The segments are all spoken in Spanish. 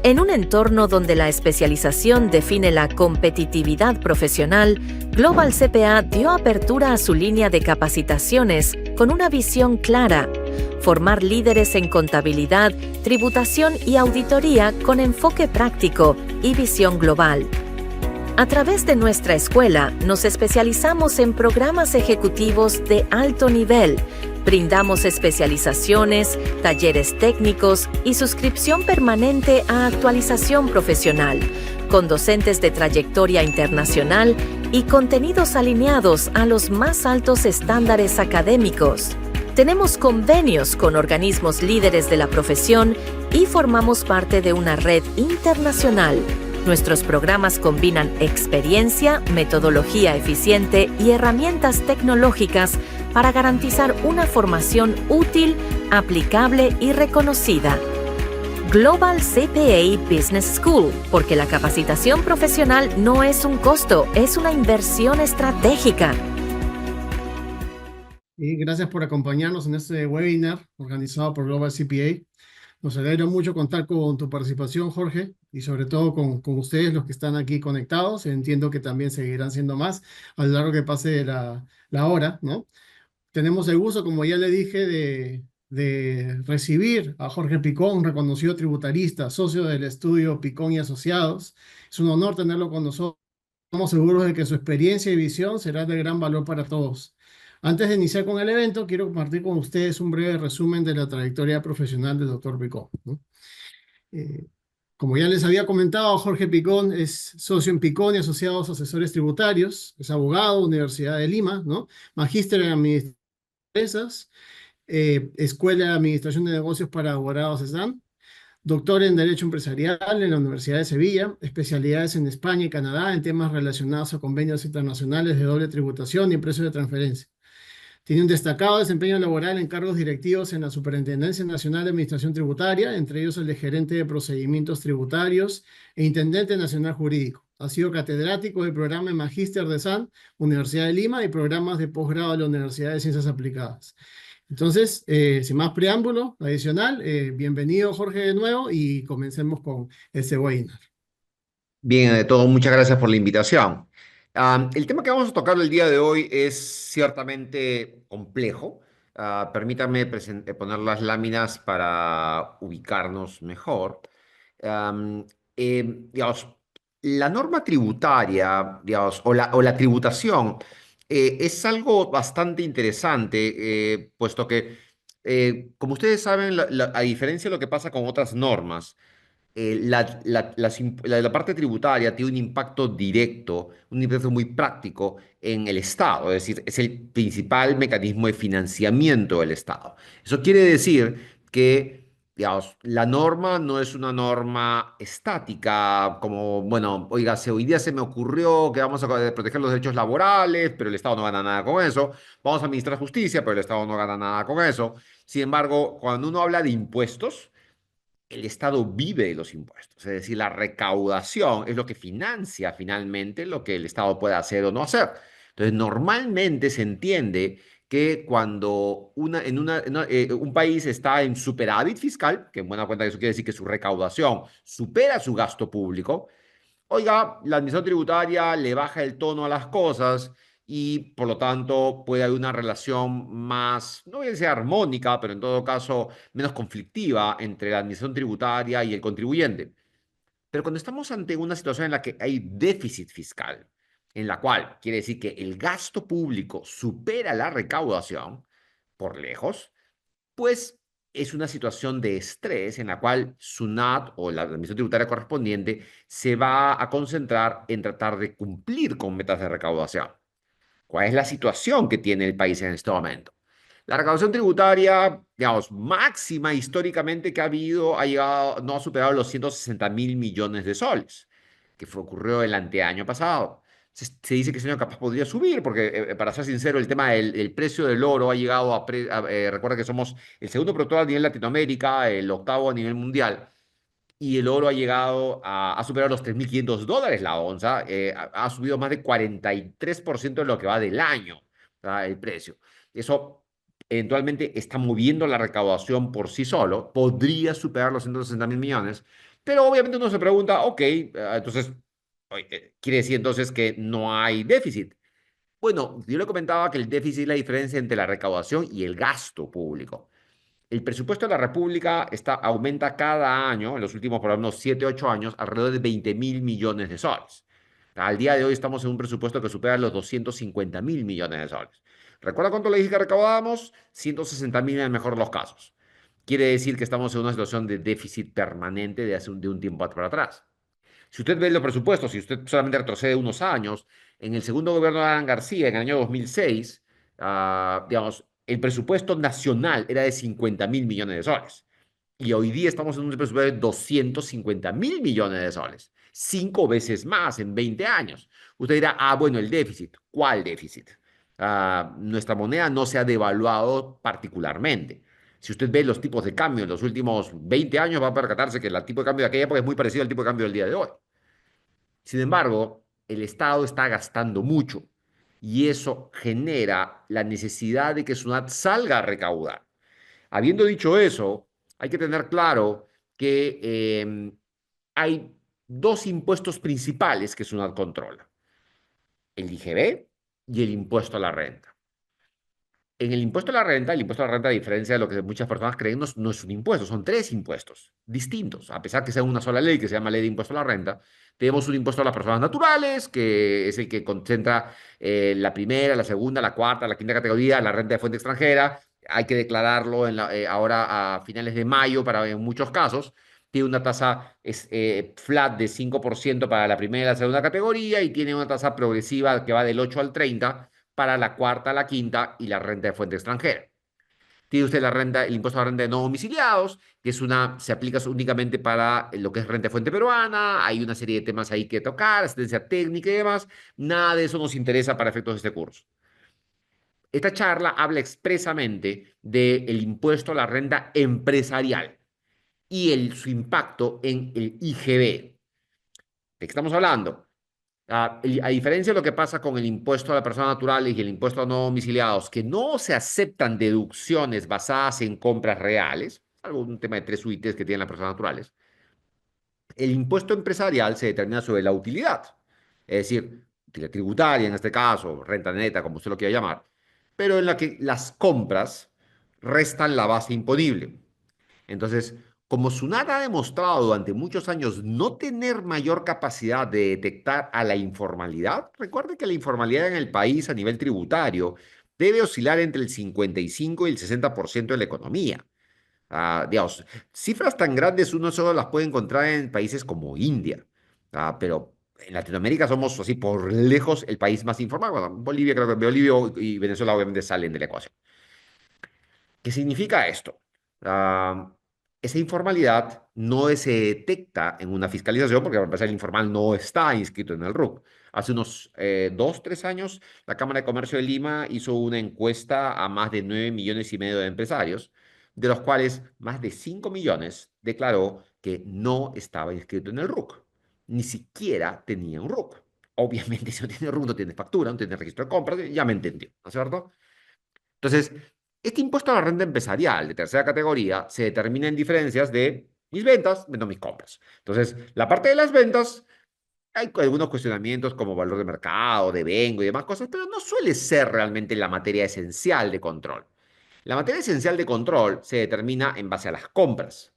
En un entorno donde la especialización define la competitividad profesional, Global CPA dio apertura a su línea de capacitaciones con una visión clara: formar líderes en contabilidad, tributación y auditoría con enfoque práctico y visión global. A través de nuestra escuela, nos especializamos en programas ejecutivos de alto nivel. Brindamos especializaciones, talleres técnicos y suscripción permanente a actualización profesional, con docentes de trayectoria internacional y contenidos alineados a los más altos estándares académicos. Tenemos convenios con organismos líderes de la profesión y formamos parte de una red internacional. Nuestros programas combinan experiencia, metodología eficiente y herramientas tecnológicas para garantizar una formación útil, aplicable y reconocida. Global CPA Business School, porque la capacitación profesional no es un costo, es una inversión estratégica. Y gracias por acompañarnos en este webinar organizado por Global CPA. Nos alegra mucho contar con tu participación, Jorge, y sobre todo con ustedes, los que están aquí conectados. Entiendo que también seguirán siendo más a lo largo que pase la hora, ¿no? Tenemos el gusto, como ya le dije, de recibir a Jorge Picón, reconocido tributarista, socio del estudio Picón y Asociados. Es un honor tenerlo con nosotros. Estamos seguros de que su experiencia y visión será de gran valor para todos. Antes de iniciar con el evento, quiero compartir con ustedes un breve resumen de la trayectoria profesional del doctor Picón, ¿no? Eh, Como ya les había comentado, Jorge Picón es socio en Picón y Asociados Asesores Tributarios, es abogado, Universidad de Lima, ¿no? Magíster en Administración de Empresas, Escuela de Administración de Negocios para Abogados CESAM, doctor en Derecho Empresarial en la Universidad de Sevilla, especialidades en España y Canadá en temas relacionados a convenios internacionales de doble tributación y precios de transferencia. Tiene un destacado desempeño laboral en cargos directivos en la Superintendencia Nacional de Administración Tributaria, entre ellos el de gerente de procedimientos tributarios e intendente nacional jurídico. Ha sido catedrático del programa de Magíster de SAN, Universidad de Lima, y programas de posgrado de la Universidad de Ciencias Aplicadas. Entonces, sin más preámbulo adicional, bienvenido Jorge de nuevo y comencemos con este webinar. Bien, de todo, muchas gracias por la invitación. El tema que vamos a tocar el día de hoy es ciertamente complejo. Permítanme poner las láminas para ubicarnos mejor. Am, digamos, la norma tributaria, digamos, o la tributación es algo bastante interesante, puesto que, como ustedes saben, a diferencia de lo que pasa con otras normas, la parte tributaria tiene un impacto directo, un impacto muy práctico en el Estado, es decir, es el principal mecanismo de financiamiento del Estado. Eso quiere decir que, digamos, la norma no es una norma estática, como, bueno, oiga, hoy día se me ocurrió que vamos a proteger los derechos laborales, pero el Estado no gana nada con eso. Vamos a administrar justicia, pero el Estado no gana nada con eso. Sin embargo, cuando uno habla de impuestos, el Estado vive de los impuestos, es decir, la recaudación es lo que financia finalmente lo que el Estado puede hacer o no hacer. Entonces, normalmente se entiende que cuando un país está en superávit fiscal, que en buena cuenta eso quiere decir que su recaudación supera su gasto público, oiga, la administración tributaria le baja el tono a las cosas y por lo tanto puede haber una relación más, no voy a decir armónica, pero en todo caso menos conflictiva entre la administración tributaria y el contribuyente. Pero cuando estamos ante una situación en la que hay déficit fiscal, en la cual quiere decir que el gasto público supera la recaudación por lejos, pues es una situación de estrés en la cual SUNAT o la administración tributaria correspondiente se va a concentrar en tratar de cumplir con metas de recaudación. ¿Cuál es la situación que tiene el país en este momento? La recaudación tributaria, digamos, máxima históricamente que ha habido, no ha superado los 160.000 millones de soles, que ocurrió el anteaño pasado. Se dice que ese año capaz podría subir, porque para ser sincero, el tema del precio del oro ha llegado recuerda que somos el segundo productor a nivel Latinoamérica, el octavo a nivel mundial, y el oro ha llegado a superar los $3.500 la onza, ha subido más de 43% de lo que va del año, ¿verdad? El precio. Eso eventualmente está moviendo la recaudación por sí solo, podría superar los 160.000 millones, Pero obviamente uno se pregunta, ok, entonces, ¿quiere decir entonces que no hay déficit? Bueno, yo le comentaba que el déficit es la diferencia entre la recaudación y el gasto público. El presupuesto de la República aumenta cada año, en los últimos por lo menos 7, 8 años, alrededor de 20.000 millones de soles. Al día de hoy estamos en un presupuesto que supera los 250.000 millones de soles. ¿Recuerda cuánto le dije que recaudábamos? 160.000 en el mejor de los casos. Quiere decir que estamos en una situación de déficit permanente de un tiempo para atrás. Si usted ve los presupuestos, si usted solamente retrocede unos años, en el segundo gobierno de Alan García, en el año 2006, digamos, el presupuesto nacional era de 50.000 millones de soles. Y hoy día estamos en un presupuesto de 250.000 millones de soles. 5 veces más en 20 años. Usted dirá, bueno, el déficit. ¿Cuál déficit? Nuestra moneda no se ha devaluado particularmente. Si usted ve los tipos de cambio en los últimos 20 años, va a percatarse que el tipo de cambio de aquella época es muy parecido al tipo de cambio del día de hoy. Sin embargo, el Estado está gastando mucho y eso genera la necesidad de que SUNAT salga a recaudar. Habiendo dicho eso, hay que tener claro que hay dos impuestos principales que SUNAT controla: el IGB y el impuesto a la renta. En el impuesto a la renta, el impuesto a la renta, a diferencia de lo que muchas personas creen, no es un impuesto, son tres impuestos distintos. A pesar que sea una sola ley que se llama Ley de Impuesto a la Renta, tenemos un impuesto a las personas naturales, que es el que concentra la primera, la segunda, la cuarta, la quinta categoría, la renta de fuente extranjera. Hay que declararlo ahora a finales de mayo para en muchos casos. Tiene una tasa flat de 5% para la primera y la segunda categoría y tiene una tasa progresiva que va del 8 al 30 para la cuarta, la quinta y la renta de fuente extranjera. Tiene usted el impuesto a la renta de no domiciliados, que se aplica únicamente para lo que es renta de fuente peruana. Hay una serie de temas ahí que tocar, asistencia técnica y demás. Nada de eso nos interesa para efectos de este curso. Esta charla habla expresamente del impuesto a la renta empresarial y su impacto en el IGB. ¿De qué estamos hablando? A diferencia de lo que pasa con el impuesto a las personas naturales y el impuesto a no domiciliados, que no se aceptan deducciones basadas en compras reales, algo un tema de 3 UITs que tienen las personas naturales, el impuesto empresarial se determina sobre la utilidad, es decir, utilidad tributaria en este caso, renta neta, como usted lo quiera llamar, pero en la que las compras restan la base imponible. Entonces, como SUNAT ha demostrado durante muchos años no tener mayor capacidad de detectar a la informalidad, recuerde que la informalidad en el país a nivel tributario debe oscilar entre el 55 y el 60% de la economía. Digamos, cifras tan grandes uno solo las puede encontrar en países como India, pero en Latinoamérica somos así por lejos el país más informal. Bueno, Bolivia, creo que Bolivia y Venezuela obviamente salen de la ecuación. ¿Qué significa esto? Ah, Esa informalidad no se detecta en una fiscalización porque, para empezar, el informal no está inscrito en el RUC. Hace unos 2, 3 años, la Cámara de Comercio de Lima hizo una encuesta a más de 9,5 millones de empresarios, de los cuales más de 5 millones declaró que no estaba inscrito en el RUC. Ni siquiera tenía un RUC. Obviamente, si no tiene RUC, no tiene factura, no tiene registro de compras, ya me entendió, ¿no es cierto? Entonces, este impuesto a la renta empresarial de tercera categoría se determina en diferencias de mis ventas menos mis compras. Entonces, la parte de las ventas, hay algunos cuestionamientos como valor de mercado, de vengo y demás cosas, pero no suele ser realmente la materia esencial de control. La materia esencial de control se determina en base a las compras.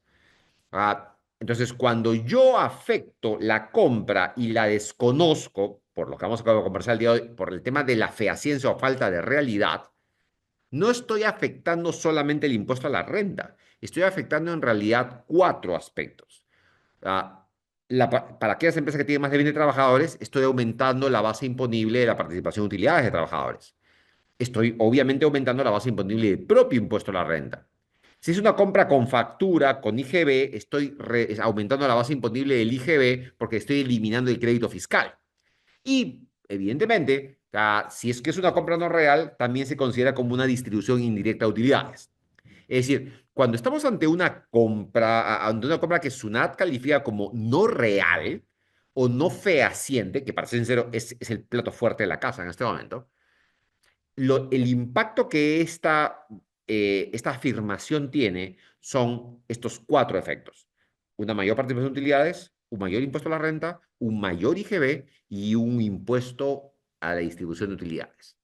Entonces, cuando yo afecto la compra y la desconozco, por lo que vamos a conversar el día de hoy, por el tema de la fehaciencia o falta de realidad, no estoy afectando solamente el impuesto a la renta, estoy afectando en realidad 4 aspectos. Ah, para aquellas empresas que tienen más de 20 trabajadores, estoy aumentando la base imponible de la participación de utilidades de trabajadores. Estoy obviamente aumentando la base imponible del propio impuesto a la renta. Si es una compra con factura, con IGB, estoy aumentando la base imponible del IGB porque estoy eliminando el crédito fiscal. Y, evidentemente, si es que es una compra no real, también se considera como una distribución indirecta de utilidades. Es decir, cuando estamos ante una compra que SUNAT califica como no real o no fehaciente, que para ser sincero es el plato fuerte de la casa en este momento, el impacto que esta afirmación tiene son estos 4 efectos. una mayor participación de utilidades, un mayor impuesto a la renta, un mayor IGB y un impuesto a la distribución de utilidades.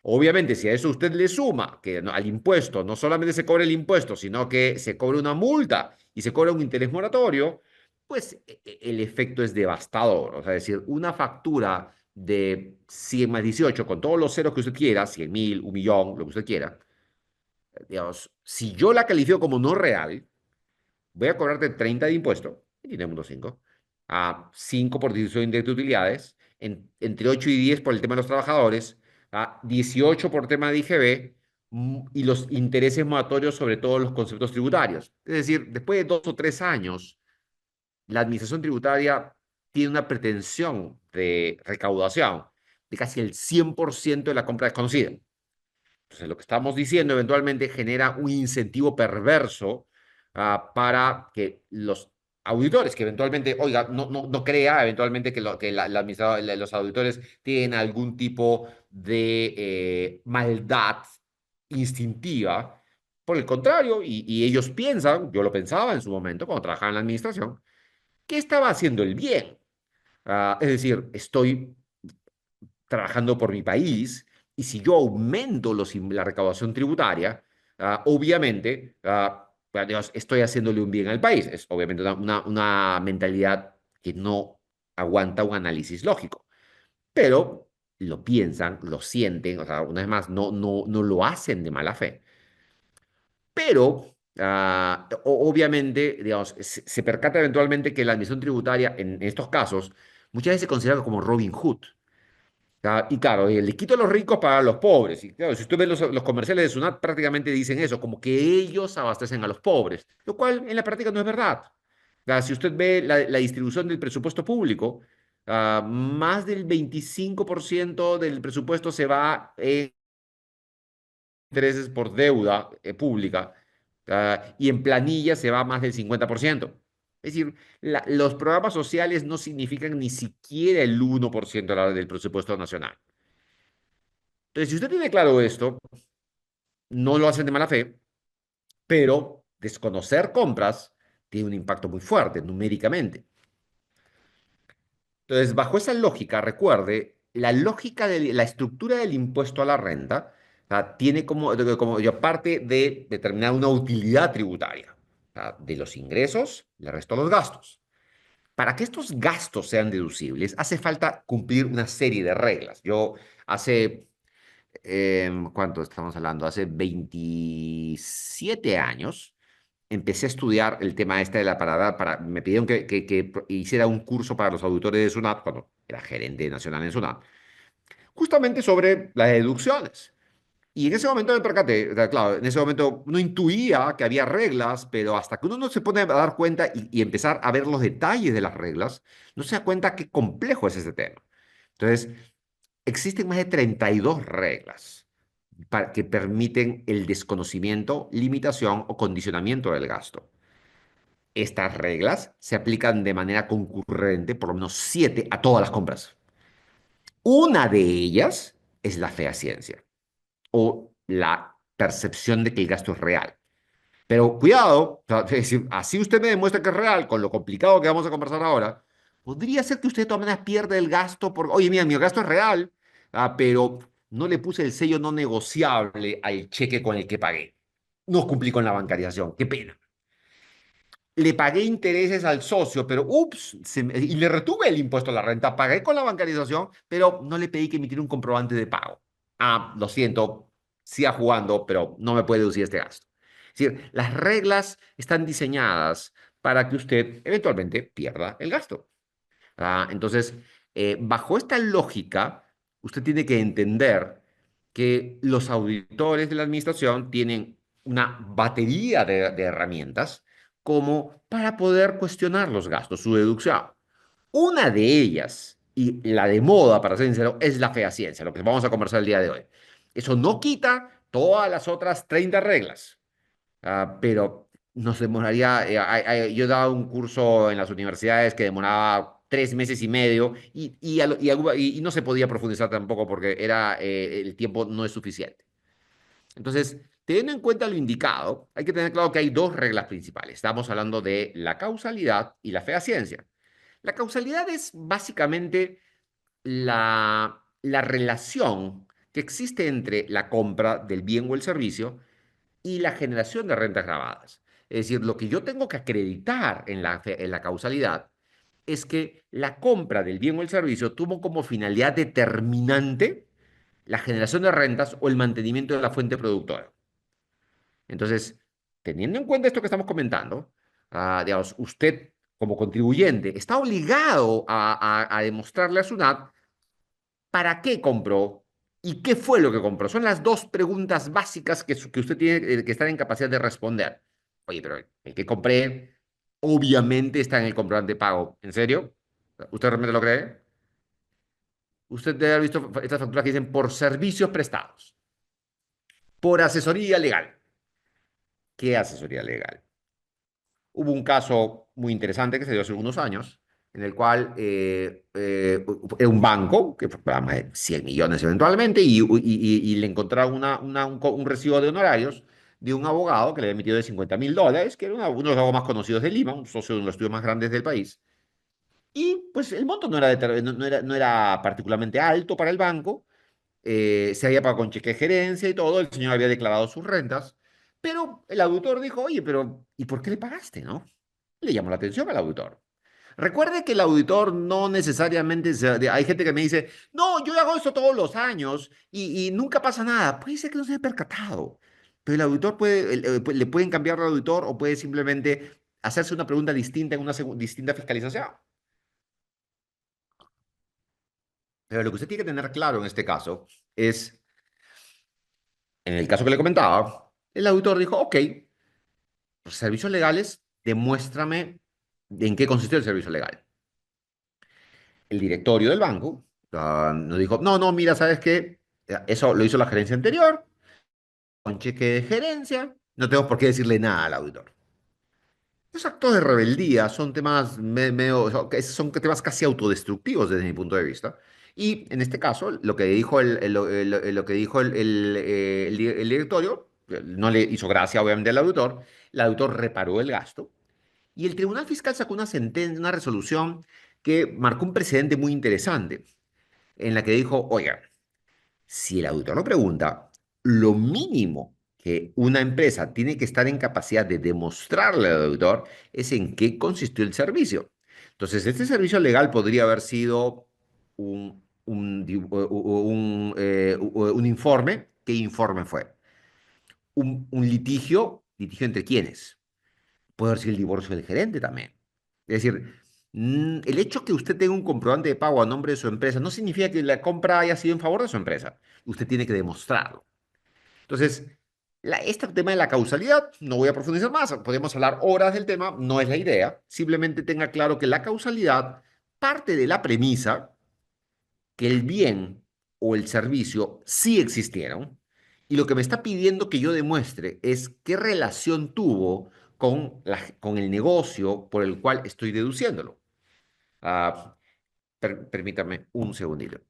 Obviamente, si a eso usted le suma que al impuesto no solamente se cobra el impuesto, sino que se cobra una multa y se cobra un interés moratorio, pues el efecto es devastador. O sea, es decir, una factura de 100 más 18 con todos los ceros que usted quiera, 100.000, 1.000.000, lo que usted quiera, digamos, si yo la califico como no real, voy a cobrarte 30 de impuesto, y tiene 5, a 5 por distribución indirecta de utilidades, entre 8 y 10 por el tema de los trabajadores, a 18 por tema de IGB, y los intereses moratorios sobre todos los conceptos tributarios. Es decir, después de 2 o 3 años, la administración tributaria tiene una pretensión de recaudación de casi el 100% de la compra desconocida. Entonces, lo que estamos diciendo eventualmente genera un incentivo perverso para que los auditores, que eventualmente, oiga, no crea eventualmente que, los auditores tienen algún tipo de maldad instintiva. Por el contrario, y ellos piensan, yo lo pensaba en su momento cuando trabajaba en la administración, que estaba haciendo el bien. Es decir, estoy trabajando por mi país, y si yo aumento la recaudación tributaria, obviamente, digamos, estoy haciéndole un bien al país. Es obviamente una mentalidad que no aguanta un análisis lógico, pero lo piensan, lo sienten, o sea, una vez más, no lo hacen de mala fe. Pero, obviamente, digamos, se percata eventualmente que la administración tributaria en estos casos muchas veces se considera como Robin Hood. Y claro, le quito a los ricos para los pobres. Y claro, si usted ve los comerciales de Sunat, prácticamente dicen eso, como que ellos abastecen a los pobres, lo cual en la práctica no es verdad. Si usted ve la distribución del presupuesto público, más del 25% del presupuesto se va en intereses por deuda pública, y en planilla se va más del 50%. Es decir, los programas sociales no significan ni siquiera el 1% del presupuesto nacional. Entonces, si usted tiene claro esto, no lo hacen de mala fe, pero desconocer compras tiene un impacto muy fuerte numéricamente. Entonces, bajo esa lógica, recuerde, la lógica de la estructura del impuesto a la renta, tiene como ya parte de determinar una utilidad tributaria, de los ingresos, le resto los gastos. Para que estos gastos sean deducibles, hace falta cumplir una serie de reglas. Yo hace ¿cuánto estamos hablando? Hace 27 años empecé a estudiar el tema este de la parada. Me pidieron que hiciera un curso para los auditores de SUNAT, cuando era gerente nacional en SUNAT, justamente sobre las deducciones. Y en ese momento me percaté, o sea, claro, en ese momento uno intuía que había reglas, pero hasta que uno no se pone a dar cuenta y empezar a ver los detalles de las reglas, no se da cuenta qué complejo es ese tema. Entonces, existen más de 32 reglas que permiten el desconocimiento, limitación o condicionamiento del gasto. Estas reglas se aplican de manera concurrente, por lo menos 7, a todas las compras. Una de ellas es la fehaciencia o la percepción de que el gasto es real. Pero cuidado, o sea, es decir, así usted me demuestra que es real, con lo complicado que vamos a conversar ahora, podría ser que usted de todas maneras pierda el gasto por, oye, mira, mi gasto es real, pero no le puse el sello no negociable al cheque con el que pagué. No cumplí con la bancarización, qué pena. Le pagué intereses al socio, pero ups, y le retuve el impuesto a la renta, pagué con la bancarización, pero no le pedí que emitiera un comprobante de pago. Lo siento, siga jugando, pero no me puede deducir este gasto. Es decir, las reglas están diseñadas para que usted eventualmente pierda el gasto. Entonces, bajo esta lógica, usted tiene que entender que los auditores de la administración tienen una batería de herramientas como para poder cuestionar los gastos, su deducción. Una de ellas, y la de moda, para ser sincero, es la fehaciencia, lo que vamos a conversar el día de hoy. Eso no quita todas las otras 30 reglas, pero nos demoraría, yo daba un curso en las universidades que demoraba 3 meses y medio, y no se podía profundizar tampoco porque el tiempo no es suficiente. Entonces, teniendo en cuenta lo indicado, hay que tener claro que hay dos reglas principales. Estamos hablando de la causalidad y la fehaciencia. La causalidad es básicamente la relación que existe entre la compra del bien o el servicio y la generación de rentas grabadas. Es decir, lo que yo tengo que acreditar en la causalidad es que la compra del bien o el servicio tuvo como finalidad determinante la generación de rentas o el mantenimiento de la fuente productora. Entonces, teniendo en cuenta esto que estamos comentando, digamos, usted como contribuyente está obligado a demostrarle a SUNAT para qué compró y qué fue lo que compró. Son las dos preguntas básicas que usted tiene que estar en capacidad de responder. Oye, pero el que compré obviamente está en el comprobante de pago. ¿En serio? ¿Usted realmente lo cree? Usted debe haber visto estas facturas que dicen por servicios prestados, por asesoría legal. ¿Qué asesoría legal? Hubo un caso muy interesante que se dio hace algunos años, en el cual era un banco, que pagaba más de 100 millones eventualmente, y le encontraron un recibo de honorarios de un abogado que le había emitido de $50.000, que era uno de los abogados más conocidos de Lima, un socio de uno de los estudios más grandes del país. Y pues el monto no era particularmente alto para el banco, se había pagado con cheque de gerencia y todo, el señor había declarado sus rentas, pero el auditor dijo, oye, pero ¿y por qué le pagaste, no? Le llamó la atención al auditor. Recuerde que el auditor no necesariamente, hay gente que me dice, no, yo hago esto todos los años y nunca pasa nada. Puede ser que no se haya percatado, pero el auditor le pueden cambiar al auditor o puede simplemente hacerse una pregunta distinta en una distinta fiscalización. Pero lo que usted tiene que tener claro en este caso es, en el caso que le comentaba, el auditor dijo, ok, servicios legales, demuéstrame en qué consistió el servicio legal. El directorio del banco nos dijo, no, no, mira, ¿sabes qué? Eso lo hizo la gerencia anterior, con cheque de gerencia, no tengo por qué decirle nada al auditor. Los actos de rebeldía son temas son temas casi autodestructivos desde mi punto de vista. Y en este caso, lo que dijo lo que dijo el directorio, no le hizo gracia obviamente al auditor, el auditor reparó el gasto y el Tribunal Fiscal sacó una sentencia, una resolución que marcó un precedente muy interesante, en la que dijo, oiga, si el auditor lo pregunta, lo mínimo que una empresa tiene que estar en capacidad de demostrarle al auditor es en qué consistió el servicio. Entonces, este servicio legal podría haber sido un informe. ¿Qué informe fue? Un litigio, ¿litigio entre quiénes? Puede haber sido el divorcio del gerente también. Es decir, el hecho que usted tenga un comprobante de pago a nombre de su empresa no significa que la compra haya sido en favor de su empresa. Usted tiene que demostrarlo. Entonces, este tema de la causalidad, no voy a profundizar más, podemos hablar horas del tema, no es la idea. Simplemente tenga claro que la causalidad parte de la premisa que el bien o el servicio sí existieron y lo que me está pidiendo que yo demuestre es qué relación tuvo con el negocio por el cual estoy deduciéndolo. Ah, permítame un segundito.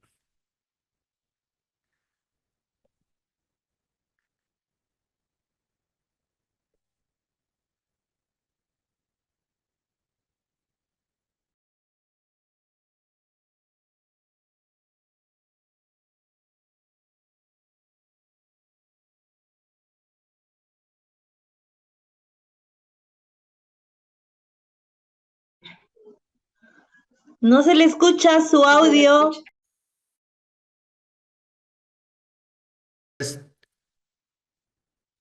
No se le escucha su audio.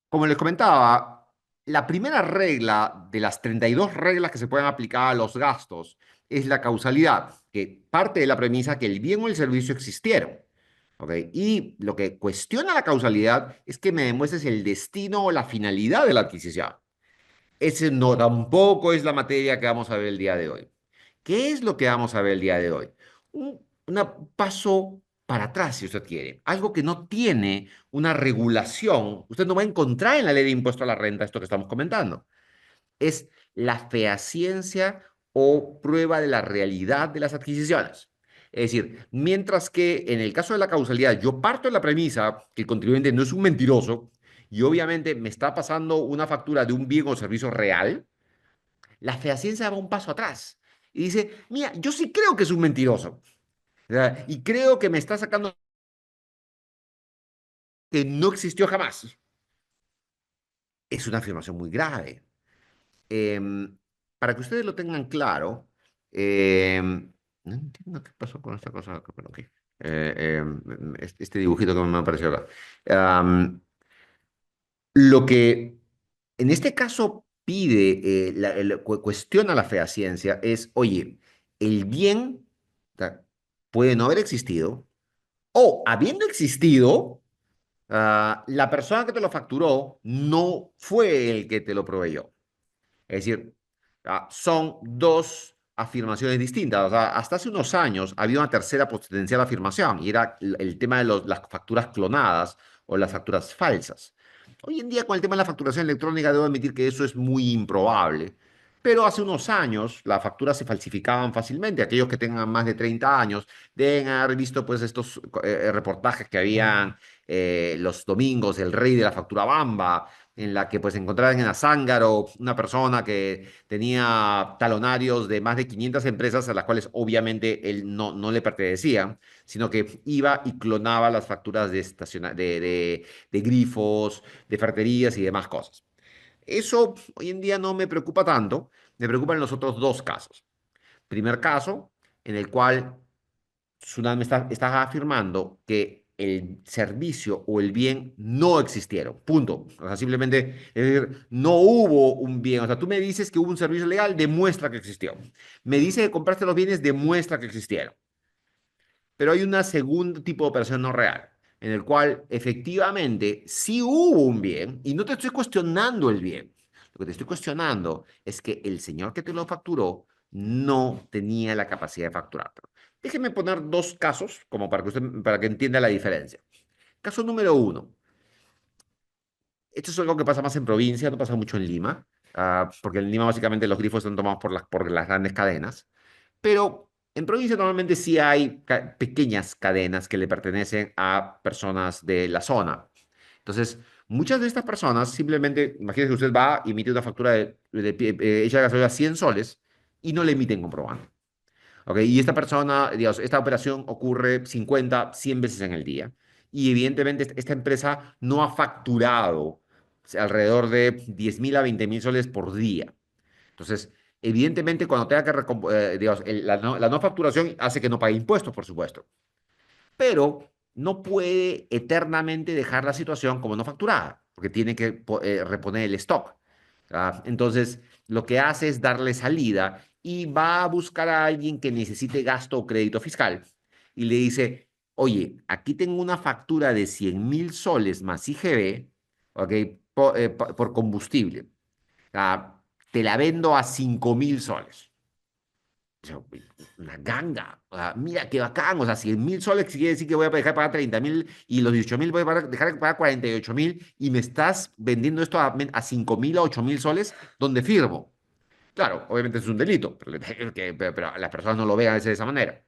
Como les comentaba, la primera regla de las 32 reglas que se pueden aplicar a los gastos es la causalidad, que parte de la premisa que el bien o el servicio existieron. ¿Ok? Y lo que cuestiona la causalidad es que me demuestres el destino o la finalidad de la adquisición. Ese no tampoco es la materia que vamos a ver el día de hoy. ¿Qué es lo que vamos a ver el día de hoy? Un paso para atrás, si usted quiere. Algo que no tiene una regulación. Usted no va a encontrar en la ley de impuesto a la renta esto que estamos comentando. Es la fehaciencia o prueba de la realidad de las adquisiciones. Es decir, mientras que en el caso de la causalidad yo parto de la premisa que el contribuyente no es un mentiroso y obviamente me está pasando una factura de un bien o servicio real, la fehaciencia va un paso atrás y dice, mira, yo sí creo que es un mentiroso. O sea, y creo que me está sacando que no existió jamás. Es una afirmación muy grave. Para que ustedes lo tengan claro, no entiendo qué pasó con esta cosa acá, pero ok. Este dibujito que me apareció acá. Am, lo que en este caso pide, cuestiona la fehaciencia es, oye, el bien, o sea, puede no haber existido, o habiendo existido, la persona que te lo facturó no fue el que te lo proveyó. Es decir, son dos afirmaciones distintas. O sea, hasta hace unos años había una tercera potencial afirmación y era el tema de las facturas clonadas o las facturas falsas. Hoy en día, con el tema de la facturación electrónica, debo admitir que eso es muy improbable. Pero hace unos años las facturas se falsificaban fácilmente. Aquellos que tengan más de 30 años deben haber visto pues estos reportajes que habían los domingos, el rey de la factura Bamba, en la que pues encontraban en Azángaro una persona que tenía talonarios de más de 500 empresas a las cuales obviamente él no le pertenecía, sino que iba y clonaba las facturas de grifos, de ferreterías y demás cosas. Eso hoy en día no me preocupa tanto, me preocupan los otros dos casos. Primer caso, en el cual Tsunami está afirmando que el servicio o el bien no existieron. Punto. O sea, simplemente, es decir, no hubo un bien. O sea, tú me dices que hubo un servicio legal, demuestra que existió. Me dices que compraste los bienes, demuestra que existieron. Pero hay un segundo tipo de operación no real, en el cual efectivamente sí hubo un bien y no te estoy cuestionando el bien. Lo que te estoy cuestionando es que el señor que te lo facturó no tenía la capacidad de facturártelo. Déjeme poner dos casos como para que entienda la diferencia. Caso número uno. Esto es algo que pasa más en provincia, no pasa mucho en Lima, porque en Lima básicamente los grifos están tomados por las grandes cadenas. Pero en provincia normalmente sí hay pequeñas cadenas que le pertenecen a personas de la zona. Entonces, muchas de estas personas simplemente, imagínese que usted va y emite una factura hecha de gasolina 100 soles y no le emiten comprobante. ¿Ok? Y esta persona, digamos, esta operación ocurre 50, 100 veces en el día. Y evidentemente esta empresa no ha facturado alrededor de 10.000 a 20.000 soles por día. Entonces, evidentemente, cuando tenga que, digamos, la no facturación hace que no pague impuestos, por supuesto, pero no puede eternamente dejar la situación como no facturada, porque tiene que reponer el stock. Entonces, lo que hace es darle salida y va a buscar a alguien que necesite gasto o crédito fiscal y le dice, oye, aquí tengo una factura de 100.000 soles más IGB, ¿ok? Por combustible. Te la vendo a 5.000 soles. O sea, una ganga. O sea, mira qué bacán. O sea, 100.000 soles quiere decir que voy a dejar de pagar 30.000 y los 18.000 voy a dejar de pagar 48.000 y me estás vendiendo esto a 5.000 a 8.000 soles donde firmo. Claro, obviamente es un delito, pero las personas no lo vean de esa manera.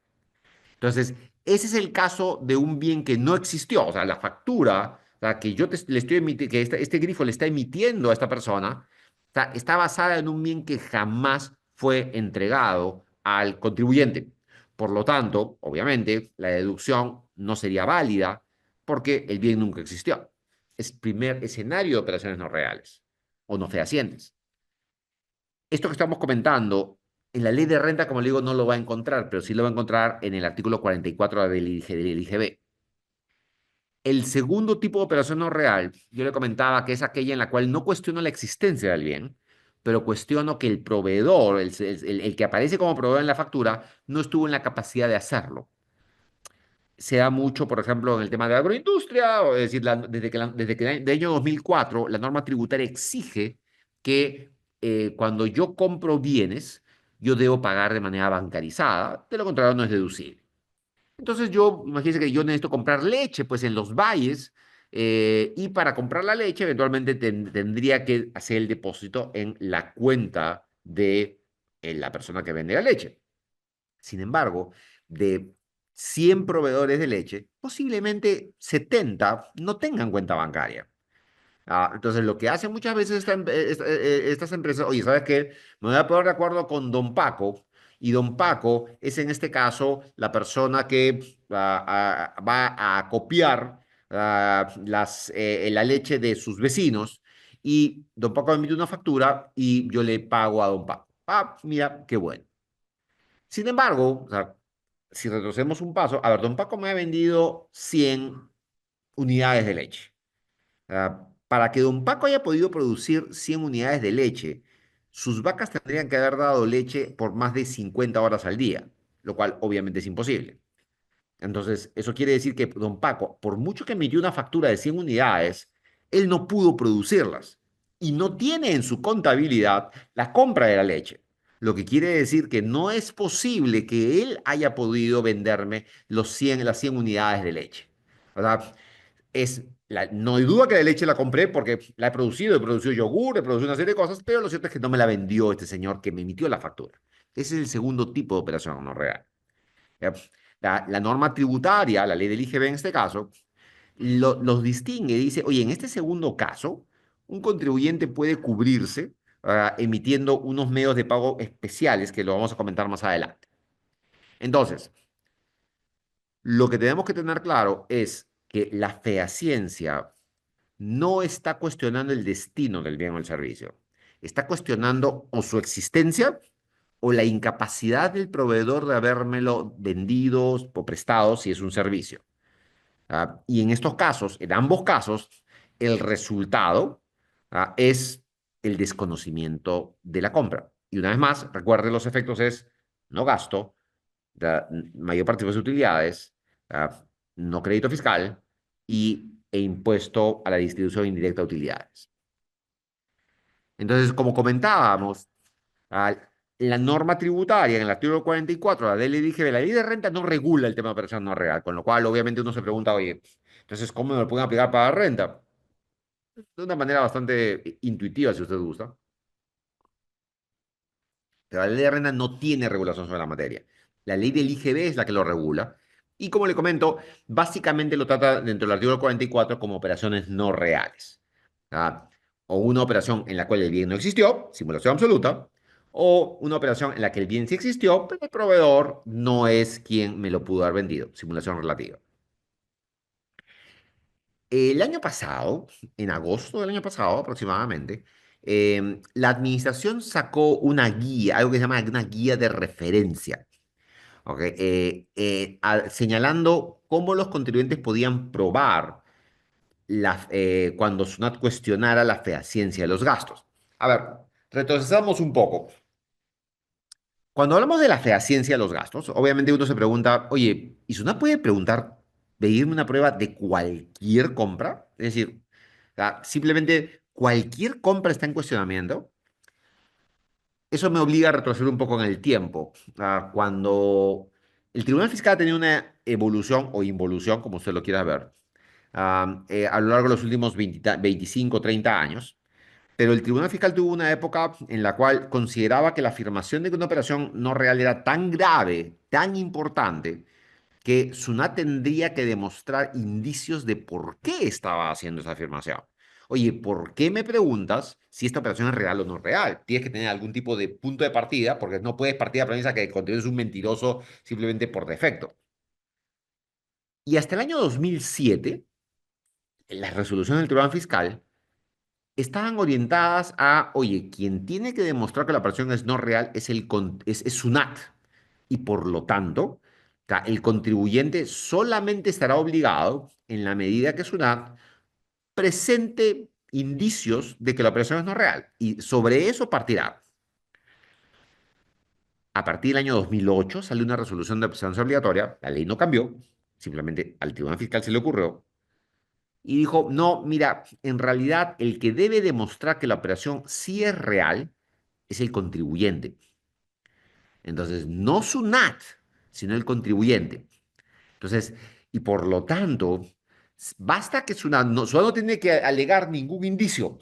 Entonces, ese es el caso de un bien que no existió. O sea, la factura, o sea, que le estoy emitiendo, que este grifo le está emitiendo a esta persona, o sea, está basada en un bien que jamás fue entregado al contribuyente. Por lo tanto, obviamente, la deducción no sería válida porque el bien nunca existió. Es primer escenario de operaciones no reales o no fehacientes. Esto que estamos comentando, en la ley de renta, como le digo, no lo va a encontrar, pero sí lo va a encontrar en el artículo 44 del IGB. El segundo tipo de operación no real, yo le comentaba que es aquella en la cual no cuestiono la existencia del bien, pero cuestiono que el proveedor, el que aparece como proveedor en la factura, no estuvo en la capacidad de hacerlo. Se da mucho, por ejemplo, en el tema de la agroindustria, o es decir, desde que el año 2004 la norma tributaria exige que cuando yo compro bienes, yo debo pagar de manera bancarizada, de lo contrario no es deducible. Entonces yo, imagínense que yo necesito comprar leche, pues en los valles, y para comprar la leche eventualmente tendría que hacer el depósito en la cuenta de la persona que vende la leche. Sin embargo, de 100 proveedores de leche, posiblemente 70 no tengan cuenta bancaria. Entonces, lo que hacen muchas veces estas empresas, oye, ¿sabes qué? Me voy a poner de acuerdo con Don Paco, y Don Paco es en este caso la persona que va a copiar la leche de sus vecinos, y Don Paco me emite una factura y yo le pago a Don Paco. Mira, qué bueno. Sin embargo, o sea, si retrocedemos un paso, a ver, Don Paco me ha vendido 100 unidades de leche. Para que Don Paco haya podido producir 100 unidades de leche, sus vacas tendrían que haber dado leche por más de 50 horas al día, lo cual obviamente es imposible. Entonces, eso quiere decir que Don Paco, por mucho que emitió una factura de 100 unidades, él no pudo producirlas y no tiene en su contabilidad la compra de la leche. Lo que quiere decir que no es posible que él haya podido venderme las 100 unidades de leche. ¿Verdad? No hay duda que la leche la compré porque la he producido yogur, he producido una serie de cosas, pero lo cierto es que no me la vendió este señor que me emitió la factura. Ese es el segundo tipo de operación no real. ¿Ya? La norma tributaria, la ley del IGB en este caso, los distingue y dice, oye, en este segundo caso, un contribuyente puede cubrirse emitiendo unos medios de pago especiales que lo vamos a comentar más adelante. Entonces, lo que tenemos que tener claro es que la fehaciencia no está cuestionando el destino del bien o el servicio. Está cuestionando o su existencia o la incapacidad del proveedor de habérmelo vendido o prestado si es un servicio. Y en estos casos, en ambos casos, el resultado es el desconocimiento de la compra. Y una vez más, recuerden los efectos es no gasto, mayor participación de utilidades, ah, no crédito fiscal e impuesto a la distribución indirecta de utilidades. Entonces, como comentábamos, ah, la norma tributaria en el artículo 44 de la ley de la ley de renta no regula el tema de operación no real, con lo cual obviamente uno se pregunta, oye, entonces, ¿cómo me lo pueden aplicar para la renta? De una manera bastante intuitiva, si usted gusta. Pero la ley de renta no tiene regulación sobre la materia. La ley del IGB es la que lo regula. Y como le comento, básicamente lo trata dentro del artículo 44 como operaciones no reales. ¿Ah? O una operación en la cual el bien no existió, simulación absoluta, o una operación en la que el bien sí existió, pero el proveedor no es quien me lo pudo haber vendido, simulación relativa. El año pasado, en agosto del año pasado aproximadamente, la administración sacó una guía, algo que se llama una guía de referencia, ¿ok? Señalando cómo los contribuyentes podían probar cuando SUNAT cuestionara la fehaciencia de los gastos. A ver, retrocedamos un poco. Cuando hablamos de la fehaciencia de los gastos, obviamente uno se pregunta, oye, ¿y SUNAT puede pedirme una prueba de cualquier compra? Es decir, simplemente cualquier compra está en cuestionamiento. Eso me obliga a retroceder un poco en el tiempo. Cuando el Tribunal Fiscal ha tenido una evolución o involución, como usted lo quiera ver, a lo largo de los últimos 25, 30 años, pero el Tribunal Fiscal tuvo una época en la cual consideraba que la afirmación de que una operación no real era tan grave, tan importante, que SUNAT tendría que demostrar indicios de por qué estaba haciendo esa afirmación. Oye, ¿por qué me preguntas si esta operación es real o no real? Tienes que tener algún tipo de punto de partida, porque no puedes partir de la premisa que el contenido es un mentiroso simplemente por defecto. Y hasta el año 2007, las resoluciones del Tribunal Fiscal estaban orientadas a, oye, quien tiene que demostrar que la operación es no real es SUNAT. Y por lo tanto, el contribuyente solamente estará obligado en la medida que SUNAT presente indicios de que la operación es no real. Y sobre eso partirá. A partir del año 2008 sale una resolución de observancia obligatoria, la ley no cambió, simplemente al Tribunal Fiscal se le ocurrió, y dijo, no, mira, en realidad el que debe demostrar que la operación sí es real es el contribuyente. Entonces, no SUNAT, sino el contribuyente. Entonces, y por lo tanto, basta que SUNAT no tiene que alegar ningún indicio.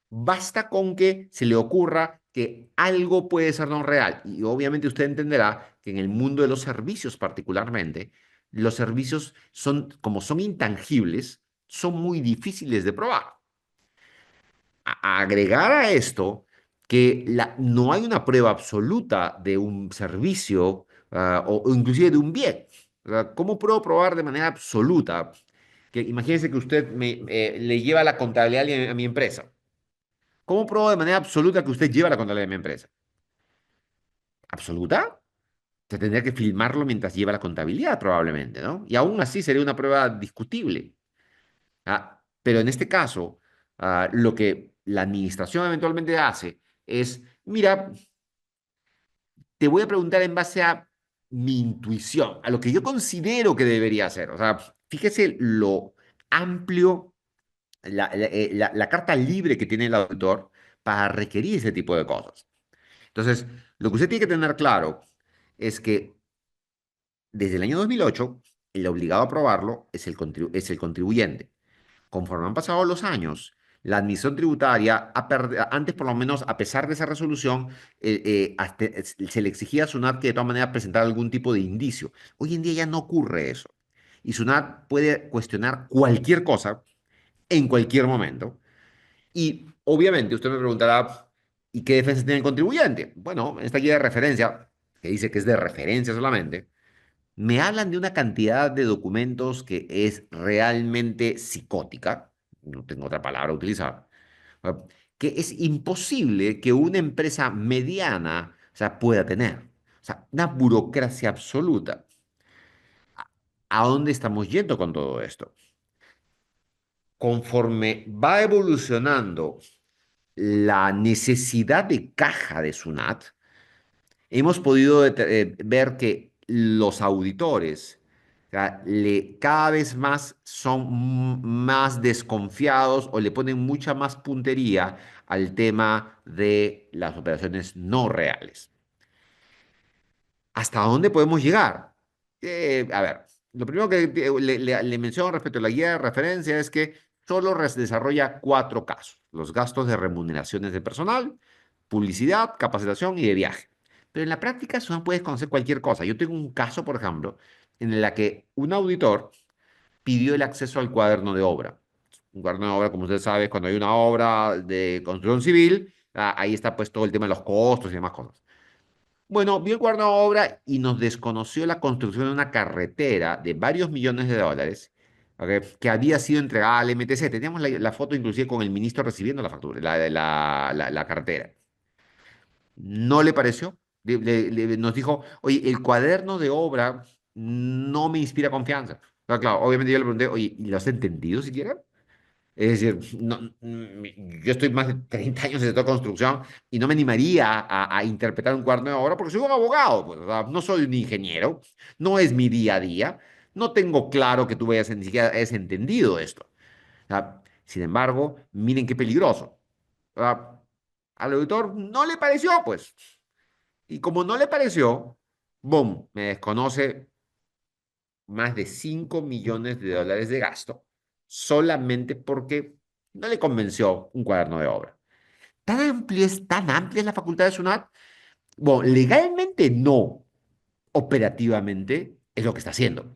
Basta con que se le ocurra que algo puede ser no real. Y obviamente usted entenderá que en el mundo de los servicios particularmente, los servicios son, como son intangibles, son muy difíciles de probar. agregar a esto que no hay una prueba absoluta de un servicio o inclusive de un bien. O sea, ¿cómo puedo probar de manera absoluta? Que imagínense que usted le lleva la contabilidad a mi empresa. ¿Cómo pruebo de manera absoluta que usted lleva la contabilidad de mi empresa? ¿Absoluta? Se tendría que filmarlo mientras lleva la contabilidad, probablemente, ¿no? Y aún así sería una prueba discutible. Pero en este caso, lo que la administración eventualmente hace es, mira, te voy a preguntar en base a mi intuición, a lo que yo considero que debería hacer. O sea, fíjese lo amplio, la carta libre que tiene el auditor para requerir ese tipo de cosas. Entonces, lo que usted tiene que tener claro es que desde el año 2008, el obligado a aprobarlo es el contribuyente. Conforme han pasado los años, la administración tributaria, antes por lo menos, a pesar de esa resolución, se le exigía a SUNAT que de todas maneras presentara algún tipo de indicio. Hoy en día ya no ocurre eso. Y SUNAT puede cuestionar cualquier cosa en cualquier momento. Y obviamente usted me preguntará, ¿y qué defensa tiene el contribuyente? Bueno, en esta guía de referencia, que dice que es de referencia solamente, me hablan de una cantidad de documentos que es realmente psicótica, no tengo otra palabra a utilizar, ¿no? Que es imposible que una empresa mediana, o sea, pueda tener. O sea, una burocracia absoluta. ¿A dónde estamos yendo con todo esto? Conforme va evolucionando la necesidad de caja de SUNAT, hemos podido ver que los auditores, o sea, cada vez más son más desconfiados o le ponen mucha más puntería al tema de las operaciones no reales. ¿Hasta dónde podemos llegar? A ver, lo primero que le menciono respecto a la guía de referencia es que solo desarrolla 4 casos: los gastos de remuneraciones de personal, publicidad, capacitación y de viaje. Pero en la práctica eso no puedes conocer cualquier cosa. Yo tengo un caso, por ejemplo, en el que un auditor pidió el acceso al cuaderno de obra. Un cuaderno de obra, como usted sabe, cuando hay una obra de construcción civil, ahí está pues todo el tema de los costos y demás cosas. Bueno, vio el cuaderno de obra y nos desconoció la construcción de una carretera de varios millones de dólares, ¿ok? Que había sido entregada al MTC. Teníamos la foto inclusive con el ministro recibiendo la factura, la carretera. No le pareció. Nos dijo, oye, el cuaderno de obra no me inspira confianza. Claro, obviamente yo le pregunté, oye, ¿y lo has entendido siquiera? Es decir, yo estoy más de 30 años en esta construcción y no me animaría a interpretar un cuaderno de obra porque soy un abogado, pues, o sea, no soy un ingeniero, no es mi día a día, no tengo claro que tú ni siquiera hayas entendido esto. O sea, sin embargo, miren qué peligroso. O sea, al auditor no le pareció, pues. Y como no le pareció, boom, me desconoce más de 5 millones de dólares de gasto solamente porque no le convenció un cuaderno de obra. Tan amplia es la facultad de SUNAT? Bueno, legalmente no, operativamente es lo que está haciendo.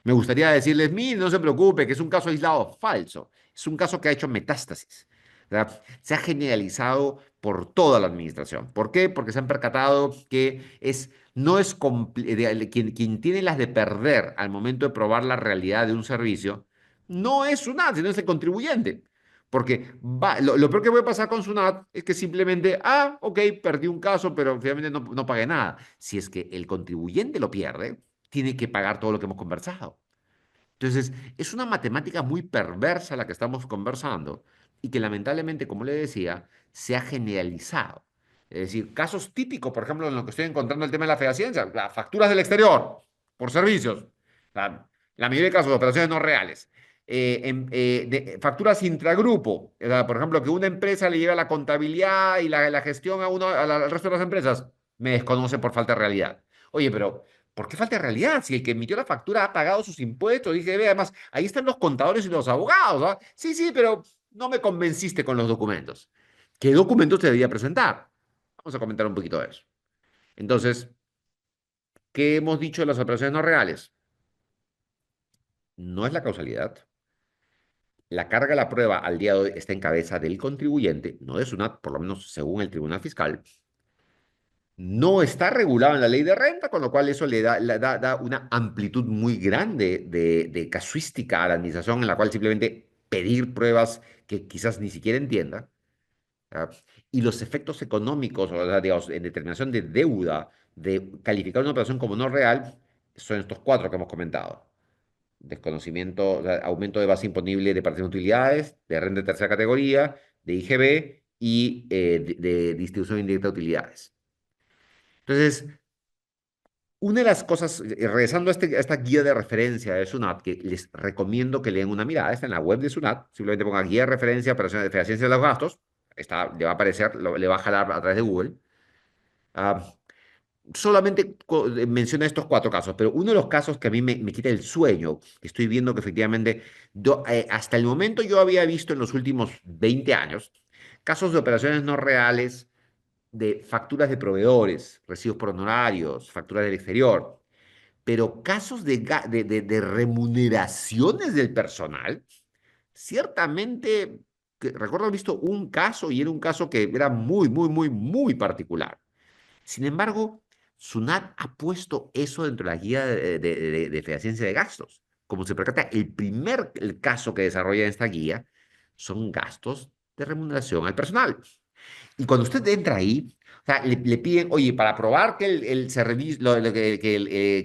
Me gustaría decirles, mire, no se preocupe, que es un caso aislado. Falso. Es un caso que ha hecho metástasis. ¿Verdad? Se ha generalizado por toda la administración. ¿Por qué? Porque se han percatado que no es quien tiene las de perder al momento de probar la realidad de un servicio, no es SUNAT, sino es el contribuyente. Porque lo peor que puede pasar con SUNAT es que simplemente, ok, perdí un caso, pero finalmente no pagué nada. Si es que el contribuyente lo pierde, tiene que pagar todo lo que hemos conversado. Entonces, es una matemática muy perversa la que estamos conversando y que lamentablemente, como le decía, se ha generalizado. Es decir, casos típicos, por ejemplo, en lo que estoy encontrando el tema de la fehaciencia, las facturas del exterior por servicios, la mayoría de casos de operaciones no reales. Facturas intragrupo, o sea, por ejemplo, que una empresa le lleva la contabilidad y la gestión al resto de las empresas, me desconoce por falta de realidad. Oye, pero ¿por qué falta de realidad? Si el que emitió la factura ha pagado sus impuestos, dije, ve, además, ahí están los contadores y los abogados, ¿ah? Sí, sí, pero no me convenciste con los documentos. ¿Qué documentos te debía presentar? Vamos a comentar un poquito de eso. Entonces, ¿qué hemos dicho de las operaciones no reales? No es la causalidad, la carga de la prueba al día de hoy está en cabeza del contribuyente, no de SUNAT, por lo menos según el Tribunal Fiscal. No está regulado en la ley de renta, con lo cual eso le da una amplitud muy grande de casuística a la administración, en la cual simplemente pedir pruebas que quizás ni siquiera entienda. ¿Ya? Y los efectos económicos, o sea, digamos, en determinación de deuda, de calificar una operación como no real, son estos cuatro que hemos comentado. Desconocimiento, o sea, aumento de base imponible de partidas de utilidades, de renta de tercera categoría, de IGB y de distribución indirecta de utilidades. Entonces, una de las cosas, regresando a esta guía de referencia de SUNAT, que les recomiendo que lean una mirada, está en la web de SUNAT, simplemente pongan guía de referencia, operaciones de eficiencia de los gastos, le va a aparecer, le va a jalar a través de Google. Ah, solamente menciona estos cuatro casos, pero uno de los casos que a mí me quita el sueño, que estoy viendo que efectivamente, hasta el momento yo había visto en los últimos 20 años, casos de operaciones no reales de facturas de proveedores, recibos por honorarios, facturas del exterior, pero casos de remuneraciones del personal, ciertamente, recuerdo haber visto un caso y era un caso que era muy, muy, muy, muy particular. Sin embargo, SUNAT ha puesto eso dentro de la guía de eficiencia de gastos. Como se percata, el caso que desarrolla esta guía son gastos de remuneración al personal. Y cuando usted entra ahí, o sea, le piden, oye, para probar que el servicio,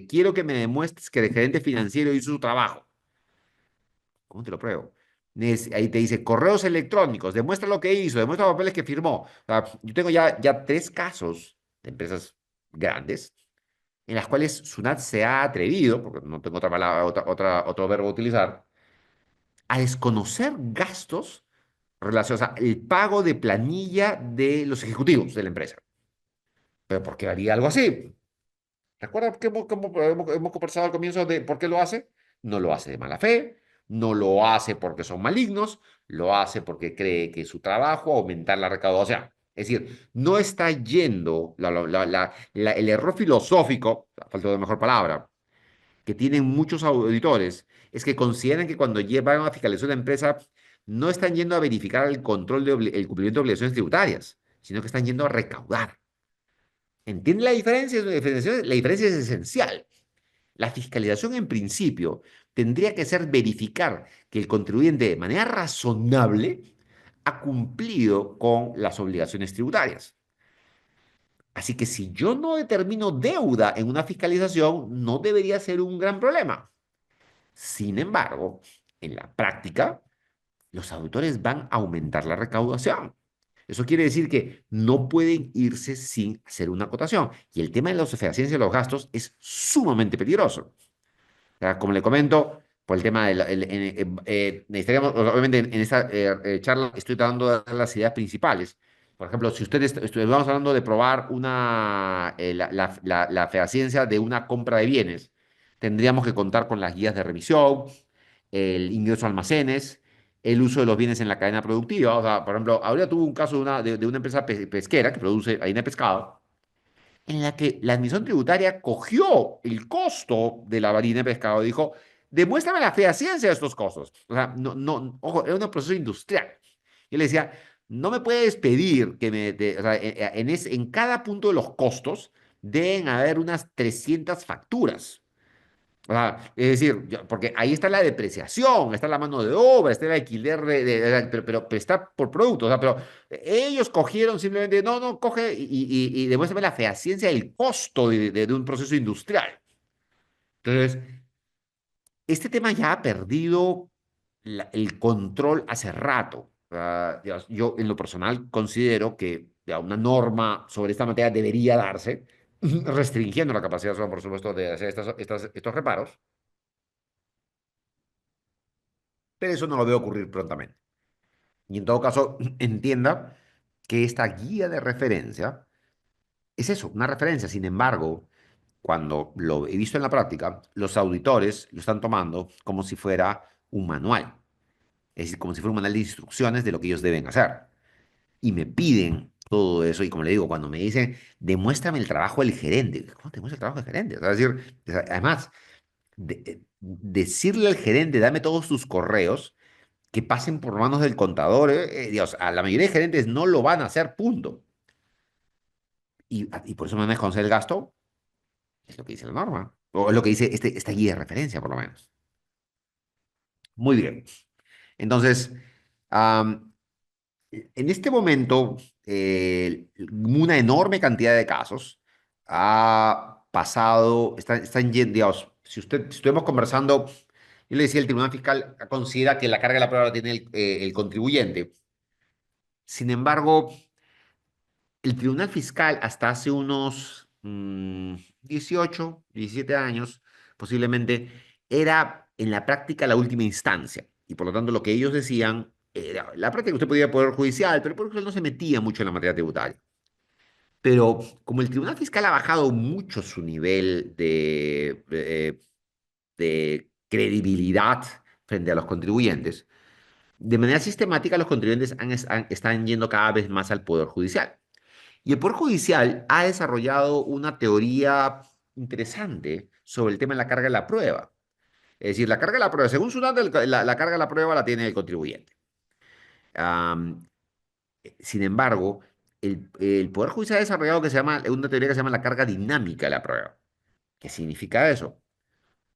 quiero que me demuestres que el gerente financiero hizo su trabajo. ¿Cómo te lo pruebo? Ahí te dice correos electrónicos, demuestra lo que hizo, demuestra los papeles que firmó. O sea, yo tengo ya tres casos de empresas grandes en las cuales SUNAT se ha atrevido, porque no tengo otra palabra, otro verbo a utilizar, a desconocer gastos relacionados, o sea, el pago de planilla de los ejecutivos de la empresa. ¿Pero por qué haría algo así? ¿Recuerda que hemos conversado al comienzo de por qué lo hace? No lo hace de mala fe, no lo hace porque son malignos, lo hace porque cree que su trabajo aumentar la recaudación. Es decir, no está yendo el error filosófico, falta de mejor palabra, que tienen muchos auditores, es que consideran que cuando llevan a fiscalización de la empresa, no están yendo a verificar el control el cumplimiento de obligaciones tributarias, sino que están yendo a recaudar. ¿Entiende la diferencia? La diferencia es esencial. La fiscalización, en principio, tendría que ser verificar que el contribuyente, de manera razonable, ha cumplido con las obligaciones tributarias. Así que si yo no determino deuda en una fiscalización, no debería ser un gran problema. Sin embargo, en la práctica, los auditores van a aumentar la recaudación. Eso quiere decir que no pueden irse sin hacer una acotación. Y el tema de la eficiencia de los gastos es sumamente peligroso. O sea, como le comento, por el tema de necesitaríamos, obviamente en esta charla estoy dando de dar las ideas principales. Por ejemplo, si ustedes estuvimos hablando de probar la fehaciencia de una compra de bienes, tendríamos que contar con las guías de revisión, el ingreso a almacenes, el uso de los bienes en la cadena productiva. O sea, por ejemplo, ahora tuvo un caso de una empresa pesquera que produce harina de pescado, en la que la administración tributaria cogió el costo de la harina de pescado y dijo, demuéstrame la fehaciencia de estos costos. O sea, ojo, era un proceso industrial. Yo le decía, no me puedes pedir que o sea, en cada punto de los costos deben haber unas 300 facturas. O sea, es decir, porque ahí está la depreciación, está la mano de obra, está el alquiler, pero está por producto. O sea, pero ellos cogieron simplemente, no, coge y demuéstrame la fehaciencia del costo de un proceso industrial. Entonces, este tema ya ha perdido el control hace rato. Digamos, yo en lo personal considero que una norma sobre esta materia debería darse, restringiendo la capacidad, por supuesto, de hacer estos reparos, pero eso no lo veo ocurrir prontamente. Y en todo caso, entienda que esta guía de referencia es eso, una referencia. Sin embargo, cuando lo he visto en la práctica, los auditores lo están tomando como si fuera un manual. Es decir, como si fuera un manual de instrucciones de lo que ellos deben hacer. Y me piden todo eso. Y como le digo, cuando me dicen, demuéstrame el trabajo del gerente. ¿Cómo te muestra el trabajo del gerente? O sea, es decir, además, decirle al gerente, dame todos tus correos, que pasen por manos del contador, Dios, a la mayoría de gerentes no lo van a hacer, punto. Y por eso no desconocer el gasto, es lo que dice la norma, o es lo que dice esta guía de referencia, por lo menos. Muy bien. Entonces, am, en este momento, una enorme cantidad de casos ha pasado, están yendo, digamos, si estuvimos conversando, yo le decía, el Tribunal Fiscal considera que la carga de la prueba la tiene el contribuyente. Sin embargo, el Tribunal Fiscal hasta hace unos 18, 17 años, posiblemente, era en la práctica la última instancia. Y por lo tanto, lo que ellos decían, era, la práctica usted podía ir al Poder Judicial, pero el Poder Judicial no se metía mucho en la materia tributaria. Pero como el Tribunal Fiscal ha bajado mucho su nivel de credibilidad frente a los contribuyentes, de manera sistemática los contribuyentes están yendo cada vez más al Poder Judicial. Y el Poder Judicial ha desarrollado una teoría interesante sobre el tema de la carga de la prueba. Es decir, la carga de la prueba, según Sunat, la carga de la prueba la tiene el contribuyente. Am, Sin embargo, el Poder Judicial ha desarrollado una teoría que se llama la carga dinámica de la prueba. ¿Qué significa eso?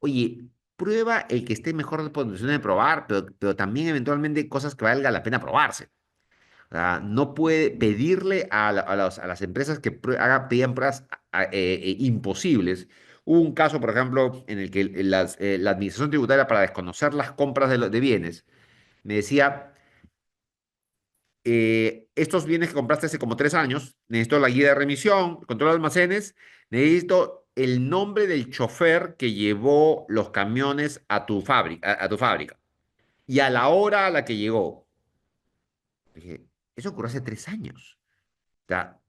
Oye, prueba el que esté mejor en posición de probar, pero también eventualmente cosas que valga la pena probarse. No puede pedirle a las empresas que pidan pruebas imposibles. Hubo un caso, por ejemplo, en el que la Administración Tributaria, para desconocer las compras de bienes, me decía, estos bienes que compraste hace como 3 años, necesito la guía de remisión, control de almacenes, necesito el nombre del chofer que llevó los camiones a tu fábrica y a la hora a la que llegó. Dije, eso ocurrió hace 3 años. O sea,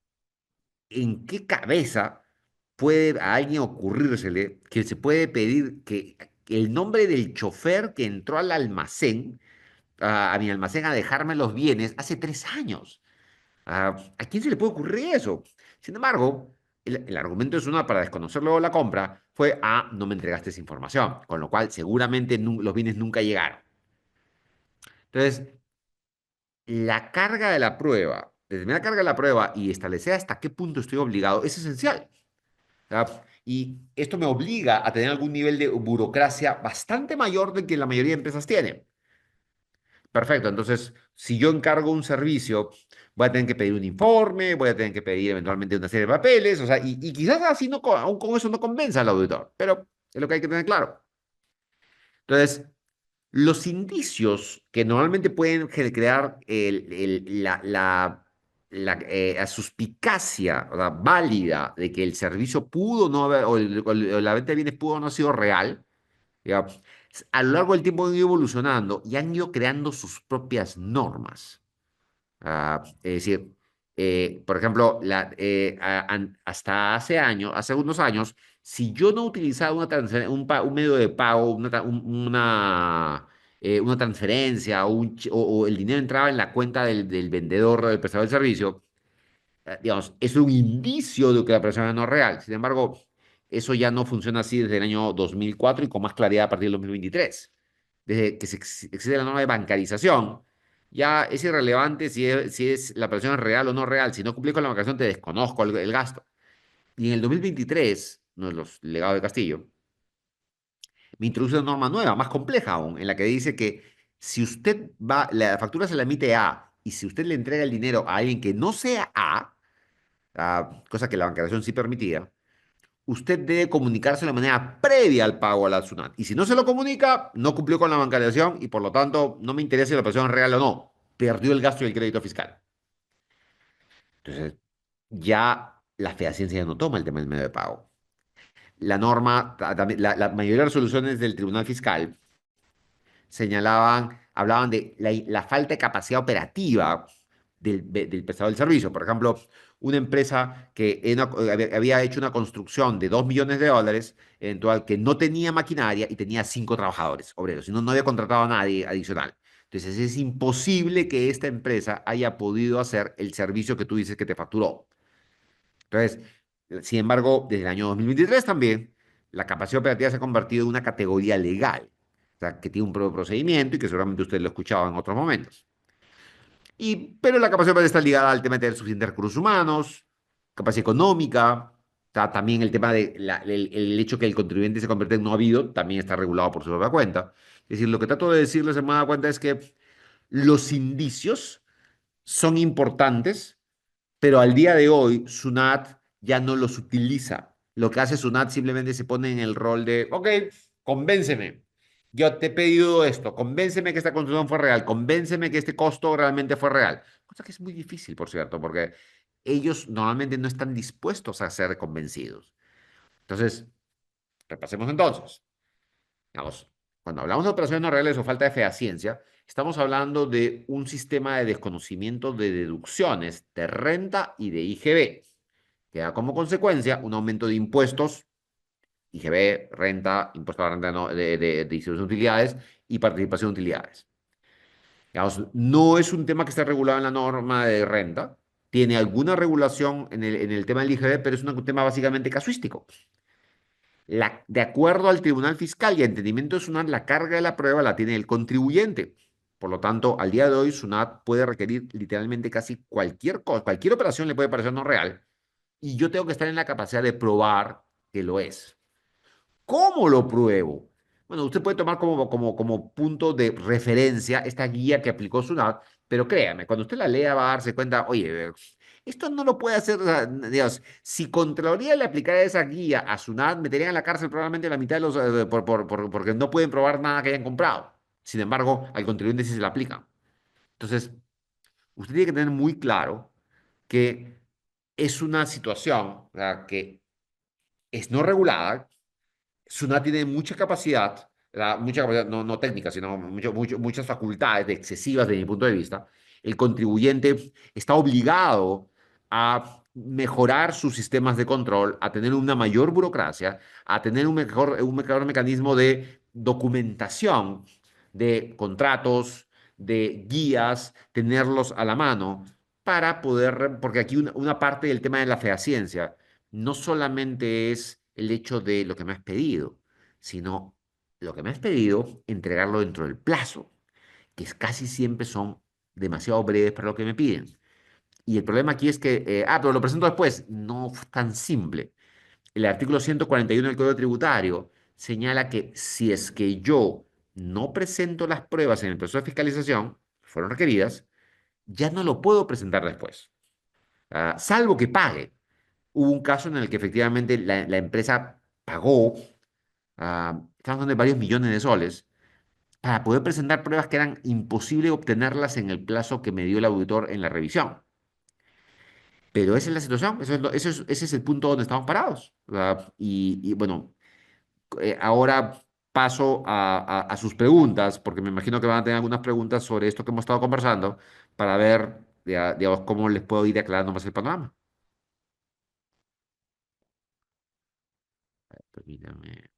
¿en qué cabeza puede a alguien ocurrírsele que se puede pedir que el nombre del chofer que entró al almacén, a mi almacén a dejarme los bienes hace 3 años? ¿A quién se le puede ocurrir eso? Sin embargo, el argumento es una para desconocer luego la compra fue, no me entregaste esa información, con lo cual seguramente los bienes nunca llegaron. Entonces, la carga de la prueba, determinar la carga de la prueba y establecer hasta qué punto estoy obligado es esencial. Y esto me obliga a tener algún nivel de burocracia bastante mayor del que la mayoría de empresas tienen. Perfecto, entonces, si yo encargo un servicio, voy a tener que pedir un informe, voy a tener que pedir eventualmente una serie de papeles, o sea, y quizás así no, aún con eso no convenza al auditor, pero es lo que hay que tener claro. Entonces, los indicios que normalmente pueden crear la suspicacia, o sea, válida de que el servicio pudo no haber, o la venta de bienes pudo no haber sido real, ¿ya? A lo largo del tiempo han ido evolucionando y han ido creando sus propias normas. Es decir, por ejemplo, hasta hace unos años, si yo no utilizaba un medio de pago, una transferencia o el dinero entraba en la cuenta del vendedor, del prestador del servicio, digamos, es un indicio de que la persona no es real. Sin embargo, eso ya no funciona así desde el año 2004 y con más claridad a partir del 2023. Desde que existe la norma de bancarización, ya es irrelevante si la persona es real o no real. Si no cumplís con la bancarización, te desconozco el gasto. Y en el 2023, uno de los legados de Castillo, me introduce una norma nueva, más compleja aún, en la que dice que si usted la factura se la emite A y si usted le entrega el dinero a alguien que no sea A, cosa que la bancarización sí permitía, usted debe comunicarse de manera previa al pago a la SUNAT. Y si no se lo comunica, no cumplió con la bancarización y por lo tanto no me interesa si la operación es real o no. Perdió el gasto y el crédito fiscal. Entonces, ya la Fedaciencia ya no toma el tema del medio de pago. La norma, también, la mayoría de las resoluciones del Tribunal Fiscal hablaban de la falta de capacidad operativa del prestador del servicio. Por ejemplo, una empresa que había hecho una construcción de $2 millones, eventual, que no tenía maquinaria y tenía 5 trabajadores obreros, y no había contratado a nadie adicional. Entonces es imposible que esta empresa haya podido hacer el servicio que tú dices que te facturó. Entonces, sin embargo, desde el año 2023 también, la capacidad operativa se ha convertido en una categoría legal. O sea, que tiene un propio procedimiento y que seguramente usted lo escuchaba en otros momentos. Pero la capacidad está ligada al tema de tener suficientes recursos humanos, capacidad económica, también el tema de el hecho que el contribuyente se convierte en no habido, también está regulado por su propia cuenta. Es decir, lo que trato de decirles en más cuenta es que los indicios son importantes, pero al día de hoy SUNAT ya no los utiliza. Lo que hace SUNAT simplemente se pone en el rol de, ok, convénceme. Yo te he pedido esto, convénceme que esta construcción fue real, convénceme que este costo realmente fue real. Cosa que es muy difícil, por cierto, porque ellos normalmente no están dispuestos a ser convencidos. Entonces, repasemos entonces. Digamos, cuando hablamos de operaciones no reales o falta de fehaciencia, estamos hablando de un sistema de desconocimiento de deducciones de renta y de IGB, que da como consecuencia un aumento de impuestos, IGB, renta, impuesto a la renta de distribución de utilidades y participación de utilidades. Digamos, no es un tema que esté regulado en la norma de renta, tiene alguna regulación en el tema del IGB, pero es un tema básicamente casuístico. De acuerdo al Tribunal Fiscal y a entendimiento de SUNAT, la carga de la prueba la tiene el contribuyente. Por lo tanto, al día de hoy, SUNAT puede requerir literalmente casi cualquier cosa, cualquier operación le puede parecer no real, y yo tengo que estar en la capacidad de probar que lo es. ¿Cómo lo pruebo? Bueno, usted puede tomar como punto de referencia esta guía que aplicó SUNAT, pero créame, cuando usted la lea va a darse cuenta, oye, esto no lo puede hacer, o sea, Dios, si Contraloría le aplicara esa guía a SUNAT, meterían en la cárcel probablemente la mitad de los, porque no pueden probar nada que hayan comprado. Sin embargo, al contribuyente sí se la aplican. Entonces, usted tiene que tener muy claro que es una situación, o sea, que es no regulada. SUNAT tiene mucha capacidad, mucha capacidad no técnica, sino muchas facultades excesivas desde mi punto de vista. El contribuyente está obligado a mejorar sus sistemas de control, a tener una mayor burocracia, a tener un mejor mecanismo de documentación de contratos, de guías, tenerlos a la mano para poder, porque aquí una parte del tema de la fehaciencia no solamente es el hecho de lo que me has pedido, sino lo que me has pedido, entregarlo dentro del plazo, que casi siempre son demasiado breves para lo que me piden. Y el problema aquí es que, pero lo presento después, no fue tan simple. El artículo 141 del Código Tributario señala que si es que yo no presento las pruebas en el proceso de fiscalización, que fueron requeridas, ya no lo puedo presentar después, salvo que pague. Hubo un caso en el que efectivamente la empresa pagó, estamos hablando de varios millones de soles, para poder presentar pruebas que eran imposible obtenerlas en el plazo que me dio el auditor en la revisión. Pero esa es la situación, ese es el punto donde estamos parados. Bueno, ahora paso a sus preguntas, porque me imagino que van a tener algunas preguntas sobre esto que hemos estado conversando, para ver, digamos, cómo les puedo ir aclarando más el panorama. Permítanme.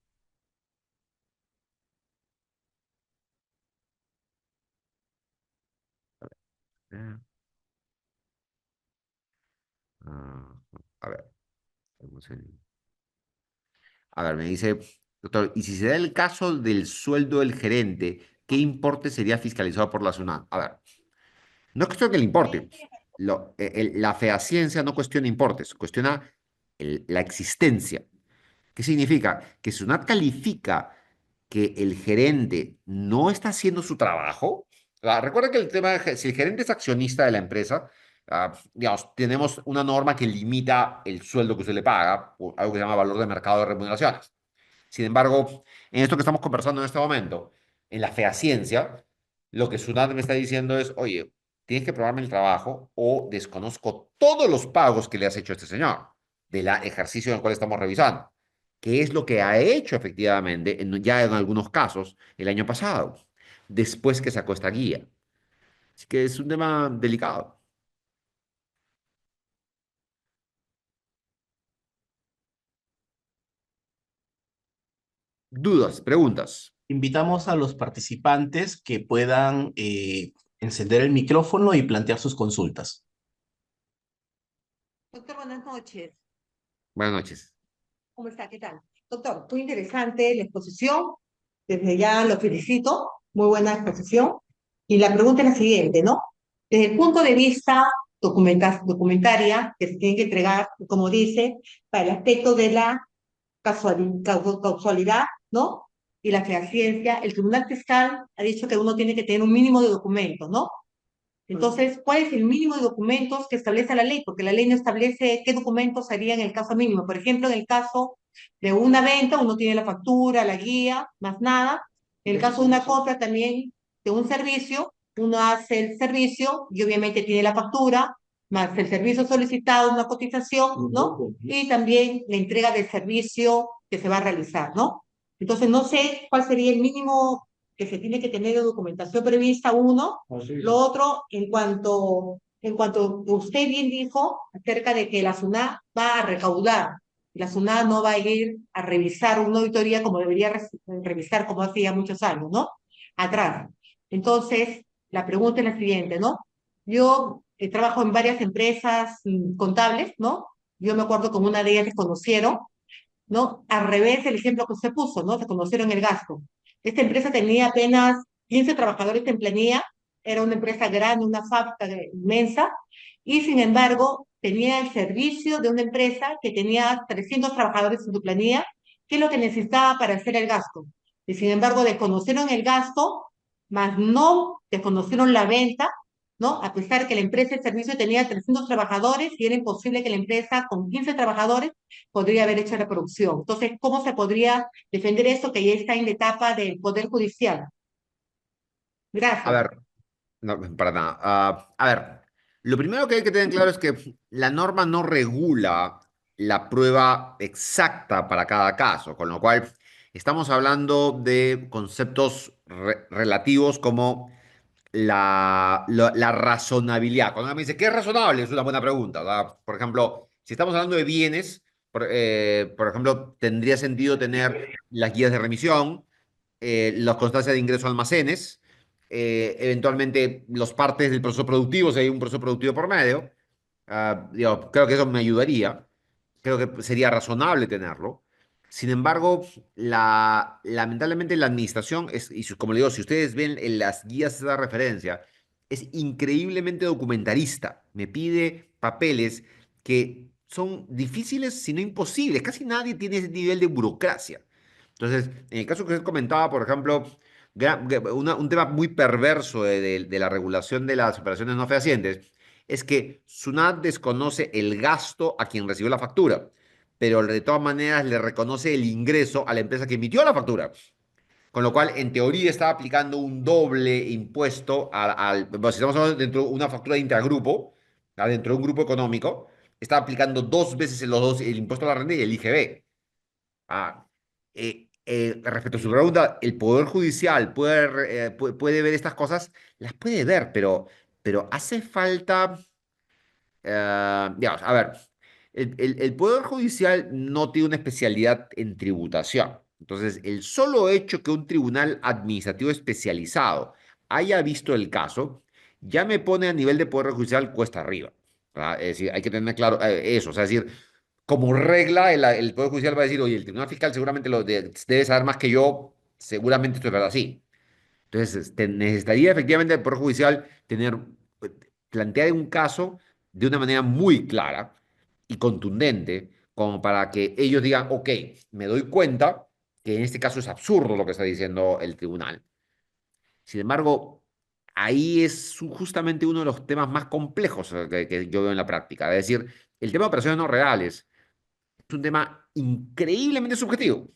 eh, ah, a ver, vamos a ver, me dice, doctor, y si se da el caso del sueldo del gerente, ¿qué importe sería fiscalizado por la SUNAT? A ver, no es cuestión que le importe. La fehaciencia no cuestiona importes, cuestiona la existencia. ¿Qué significa? Que SUNAT califica que el gerente no está haciendo su trabajo. Recuerda que el tema, si el gerente es accionista de la empresa, digamos, tenemos una norma que limita el sueldo que usted le paga, o algo que se llama valor de mercado de remuneraciones. Sin embargo, en esto que estamos conversando en este momento, en la fehaciencia, lo que SUNAT me está diciendo es, oye, tienes que probarme el trabajo o desconozco todos los pagos que le has hecho a este señor del ejercicio en el cual estamos revisando, que es lo que ha hecho efectivamente, ya en algunos casos, el año pasado, después que sacó esta guía. Así que es un tema delicado. Dudas, preguntas. Invitamos a los participantes que puedan encender el micrófono y plantear sus consultas. Doctor, buenas noches. Buenas noches. ¿Cómo está? ¿Qué tal? Doctor, muy interesante la exposición. Desde ya lo felicito, muy buena exposición. Y la pregunta es la siguiente, ¿no? Desde el punto de vista documentaria que se tiene que entregar, como dice, para el aspecto de la causalidad, ¿no? Y la fehaciencia, el Tribunal Fiscal ha dicho que uno tiene que tener un mínimo de documentos, ¿no? Entonces, ¿cuál es el mínimo de documentos que establece la ley? Porque la ley no establece qué documentos serían en el caso mínimo. Por ejemplo, en el caso de una venta, uno tiene la factura, la guía, más nada. En el caso de una compra también, de un servicio, uno hace el servicio y obviamente tiene la factura, más el servicio solicitado, una cotización, ¿no? Y también la entrega del servicio que se va a realizar, ¿no? Entonces, no sé cuál sería el mínimo que se tiene que tener de documentación prevista, uno. Lo otro, en cuanto usted bien dijo acerca de que la SUNAT va a recaudar, la SUNAT no va a ir a revisar una auditoría como debería revisar como hacía muchos años, ¿no? Atrás. Entonces, la pregunta es la siguiente, ¿no? Yo trabajo en varias empresas contables, ¿no? Yo me acuerdo con una de ellas que conocieron, ¿no? Al revés el ejemplo que usted puso, ¿no? Se conocieron el gasto. Esta empresa tenía apenas 15 trabajadores en planilla, era una empresa grande, una fábrica inmensa, y sin embargo tenía el servicio de una empresa que tenía 300 trabajadores en su planilla, que es lo que necesitaba para hacer el gasto. Y sin embargo desconocieron el gasto, más no desconocieron la venta, ¿no? A pesar que la empresa de servicio tenía 300 trabajadores y era imposible que la empresa con 15 trabajadores podría haber hecho la producción. Entonces, ¿cómo se podría defender esto que ya está en la etapa del Poder Judicial? A Gracias. ver, no, para nada. A ver, lo primero que hay que tener claro es que la norma no regula la prueba exacta para cada caso, con lo cual estamos hablando de conceptos relativos como la razonabilidad. Cuando me dice, ¿qué es razonable? Es una buena pregunta, ¿verdad? Por ejemplo, si estamos hablando de bienes, por ejemplo, tendría sentido tener las guías de remisión, las constancias de ingreso a almacenes, eventualmente los partes del proceso productivo, si hay un proceso productivo por medio. Digo, creo que eso me ayudaría. Creo que sería razonable tenerlo. Sin embargo, lamentablemente la administración, como le digo, si ustedes ven en las guías de referencia, es increíblemente documentarista. Me pide papeles que son difíciles, si no imposibles. Casi nadie tiene ese nivel de burocracia. Entonces, en el caso que usted comentaba, por ejemplo, un tema muy perverso de la regulación de las operaciones no fehacientes es que SUNAT desconoce el gasto a quien recibió la factura, pero de todas maneras le reconoce el ingreso a la empresa que emitió la factura. Con lo cual, en teoría, está aplicando un doble impuesto bueno, si estamos hablando dentro de una factura de intragrupo, dentro de un grupo económico, está aplicando dos veces el impuesto a la renta y el IGB. Ah, respecto a su pregunta, ¿el Poder Judicial puede ver estas cosas? Las puede ver, pero hace falta, digamos, a ver, el Poder Judicial no tiene una especialidad en tributación. Entonces, el solo hecho que un tribunal administrativo especializado haya visto el caso, ya me pone a nivel de Poder Judicial cuesta arriba. ¿Verdad? Es decir, hay que tener claro eso. O sea, es decir, como regla, el Poder Judicial va a decir, oye, el Tribunal Fiscal seguramente debe saber más que yo, seguramente esto es verdad, sí. Entonces, necesitaría efectivamente el Poder Judicial eh, plantear un caso de una manera muy clara y contundente, como para que ellos digan, ok, me doy cuenta que en este caso es absurdo lo que está diciendo el tribunal. Sin embargo, ahí es justamente uno de los temas más complejos que yo veo en la práctica. Es decir, el tema de operaciones no reales es un tema increíblemente subjetivo.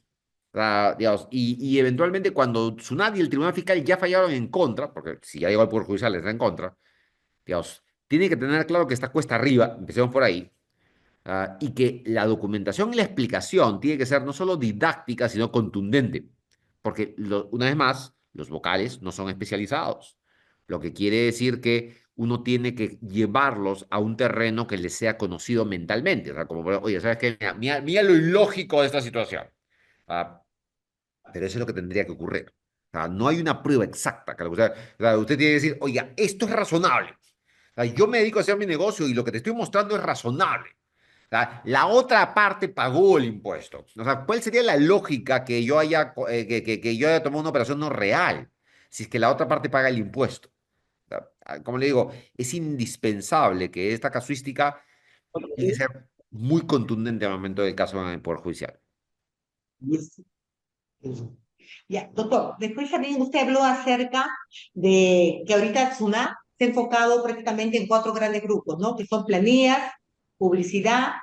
O sea, digamos, y eventualmente cuando SUNAT y el Tribunal Fiscal ya fallaron en contra, porque si ya llegó al Poder Judicial está en contra, digamos, tiene que tener claro que está cuesta arriba, empecemos por ahí, y que la documentación y la explicación tiene que ser no solo didáctica, sino contundente, porque una vez más, los vocales no son especializados, lo que quiere decir que uno tiene que llevarlos a un terreno que les sea conocido mentalmente, o sea, como, oye, ¿sabes qué? Mira lo ilógico de esta situación. Ah, pero eso es lo que tendría que ocurrir. O sea, no hay una prueba exacta. Usted tiene que decir, oiga, esto es razonable. O sea, yo me dedico a hacer mi negocio y lo que te estoy mostrando es razonable. sea, la otra parte pagó el impuesto. O sea, ¿cuál sería la lógica que yo haya, que yo haya tomado una operación no real si es que la otra parte paga el impuesto? O sea, como le digo, es indispensable que esta casuística tiene que ser muy contundente al momento del caso en el Poder Judicial. Ya, doctor, después también usted habló acerca de que ahorita SUNAT se ha enfocado prácticamente en cuatro grandes grupos, ¿no? Que son planillas, publicidad,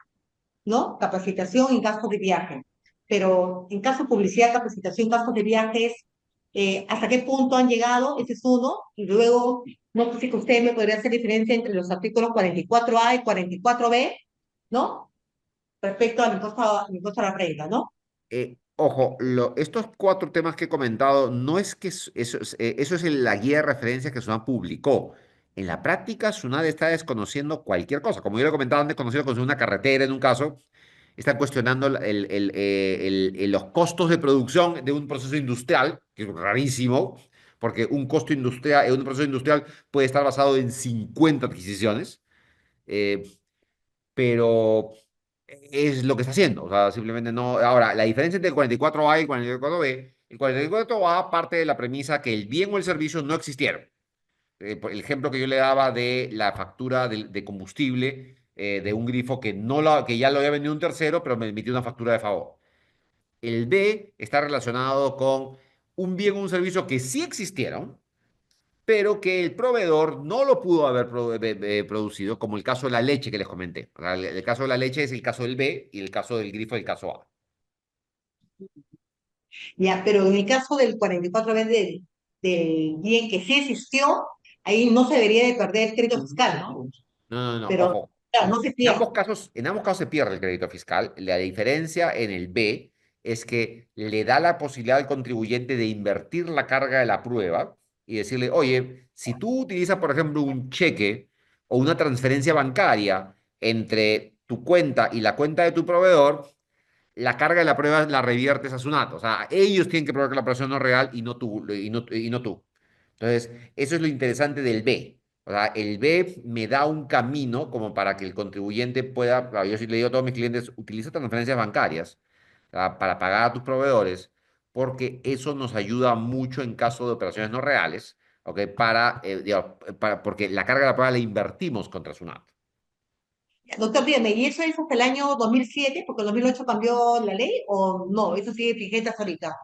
¿no? Capacitación y gastos de viaje. Pero en caso de publicidad, capacitación, gastos de viajes, ¿hasta qué punto han llegado? Ese es uno. Y luego, no sé si usted me podría hacer diferencia entre los artículos 44A y 44B, ¿no? Respecto al impuesto a la renta, ¿no? Ojo, estos cuatro temas que he comentado, no es que eso es la guía de referencia que SUNAT publicó. En la práctica, SUNAT está desconociendo cualquier cosa. Como yo le comentaba antes, conocido con una carretera en un caso, están cuestionando los costos de producción de un proceso industrial, que es rarísimo, porque un costo industrial, un proceso industrial puede estar basado en 50 adquisiciones. eh, pero es lo que está haciendo. O sea, simplemente no. Ahora, la diferencia entre el 44A y el 44B, el 44A parte de la premisa que el bien o el servicio no existieron. Por el ejemplo que yo le daba de la factura de combustible de un grifo que ya lo había vendido un tercero, pero me emitió una factura de favor. El B está relacionado con un bien o un servicio que sí existieron, pero que el proveedor no lo pudo haber producido, como el caso de la leche que les comenté. O sea, el caso de la leche es el caso del B y el caso del grifo es el caso A. Ya, pero en el caso del 44B del bien que sí existió, ahí no se debería de perder crédito fiscal, ¿no? No, no, no, Pero ojo. claro, no se pierde. En ambos casos se pierde el crédito fiscal. La diferencia en el B es que le da la posibilidad al contribuyente de invertir la carga de la prueba y decirle, oye, si tú utilizas, por ejemplo, un cheque o una transferencia bancaria entre tu cuenta y la cuenta de tu proveedor, la carga de la prueba la reviertes a SUNAT. O sea, ellos tienen que probar que la operación no es real y no tú. Entonces, eso es lo interesante del B. O sea, el B me da un camino como para que el contribuyente pueda, claro, yo sí le digo a todos mis clientes, utiliza transferencias bancarias para pagar a tus proveedores, porque eso nos ayuda mucho en caso de operaciones no reales, ¿ok? Porque la carga de la prueba la invertimos contra SUNAT. Doctor, dígame, ¿y eso es hasta el año 2007, porque en 2008 cambió la ley, o no? Eso sigue vigente hasta ahorita.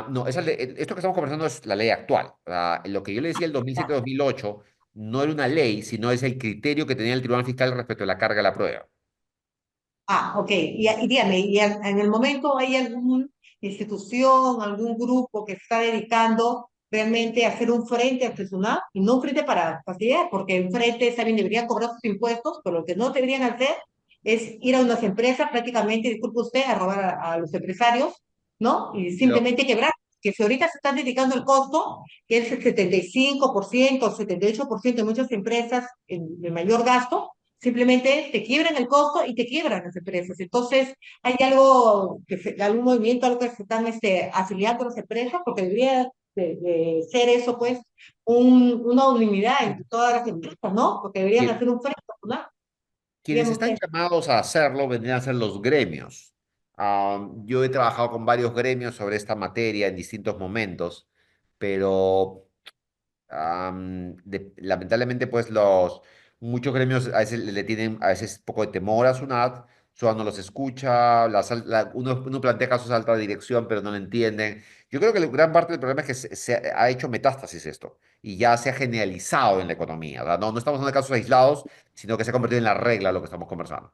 No, esto que estamos conversando es la ley actual. Lo que yo le decía el 2007-2008 no era una ley, sino es el criterio que tenía el Tribunal Fiscal respecto a la carga de la prueba. Ah, ok. Y dígame, en el momento hay alguna institución, algún grupo que está dedicando realmente a hacer un frente artesanal y no un frente para facilitar, porque el frente, saben, deberían cobrar sus impuestos, pero lo que no deberían hacer es ir a unas empresas prácticamente, disculpe usted, a robar a los empresarios, ¿no? Y Lo, simplemente quebrar. Que si ahorita se están dedicando el costo, que es el 75%, 78% de muchas empresas, el mayor gasto, simplemente te quiebran el costo y te quiebran las empresas. Entonces, hay algo, algún movimiento, algo que se están afiliando a las empresas, porque debería de ser eso, pues, una unanimidad entre todas las empresas, ¿no? Porque deberían que- hacer un frente, ¿no? Quienes Dígame están usted. llamados a hacerlo vendrían a ser los gremios. Yo he trabajado con varios gremios sobre esta materia en distintos momentos, pero lamentablemente, pues muchos gremios a veces le tienen a veces un poco de temor a SUNAT, SUNAT no los escucha, uno plantea casos de alta dirección, pero no lo entienden. Yo creo que gran parte del problema es que se ha hecho metástasis esto y ya se ha generalizado en la economía. O sea, no estamos hablando de casos aislados, sino que se ha convertido en la regla lo que estamos conversando.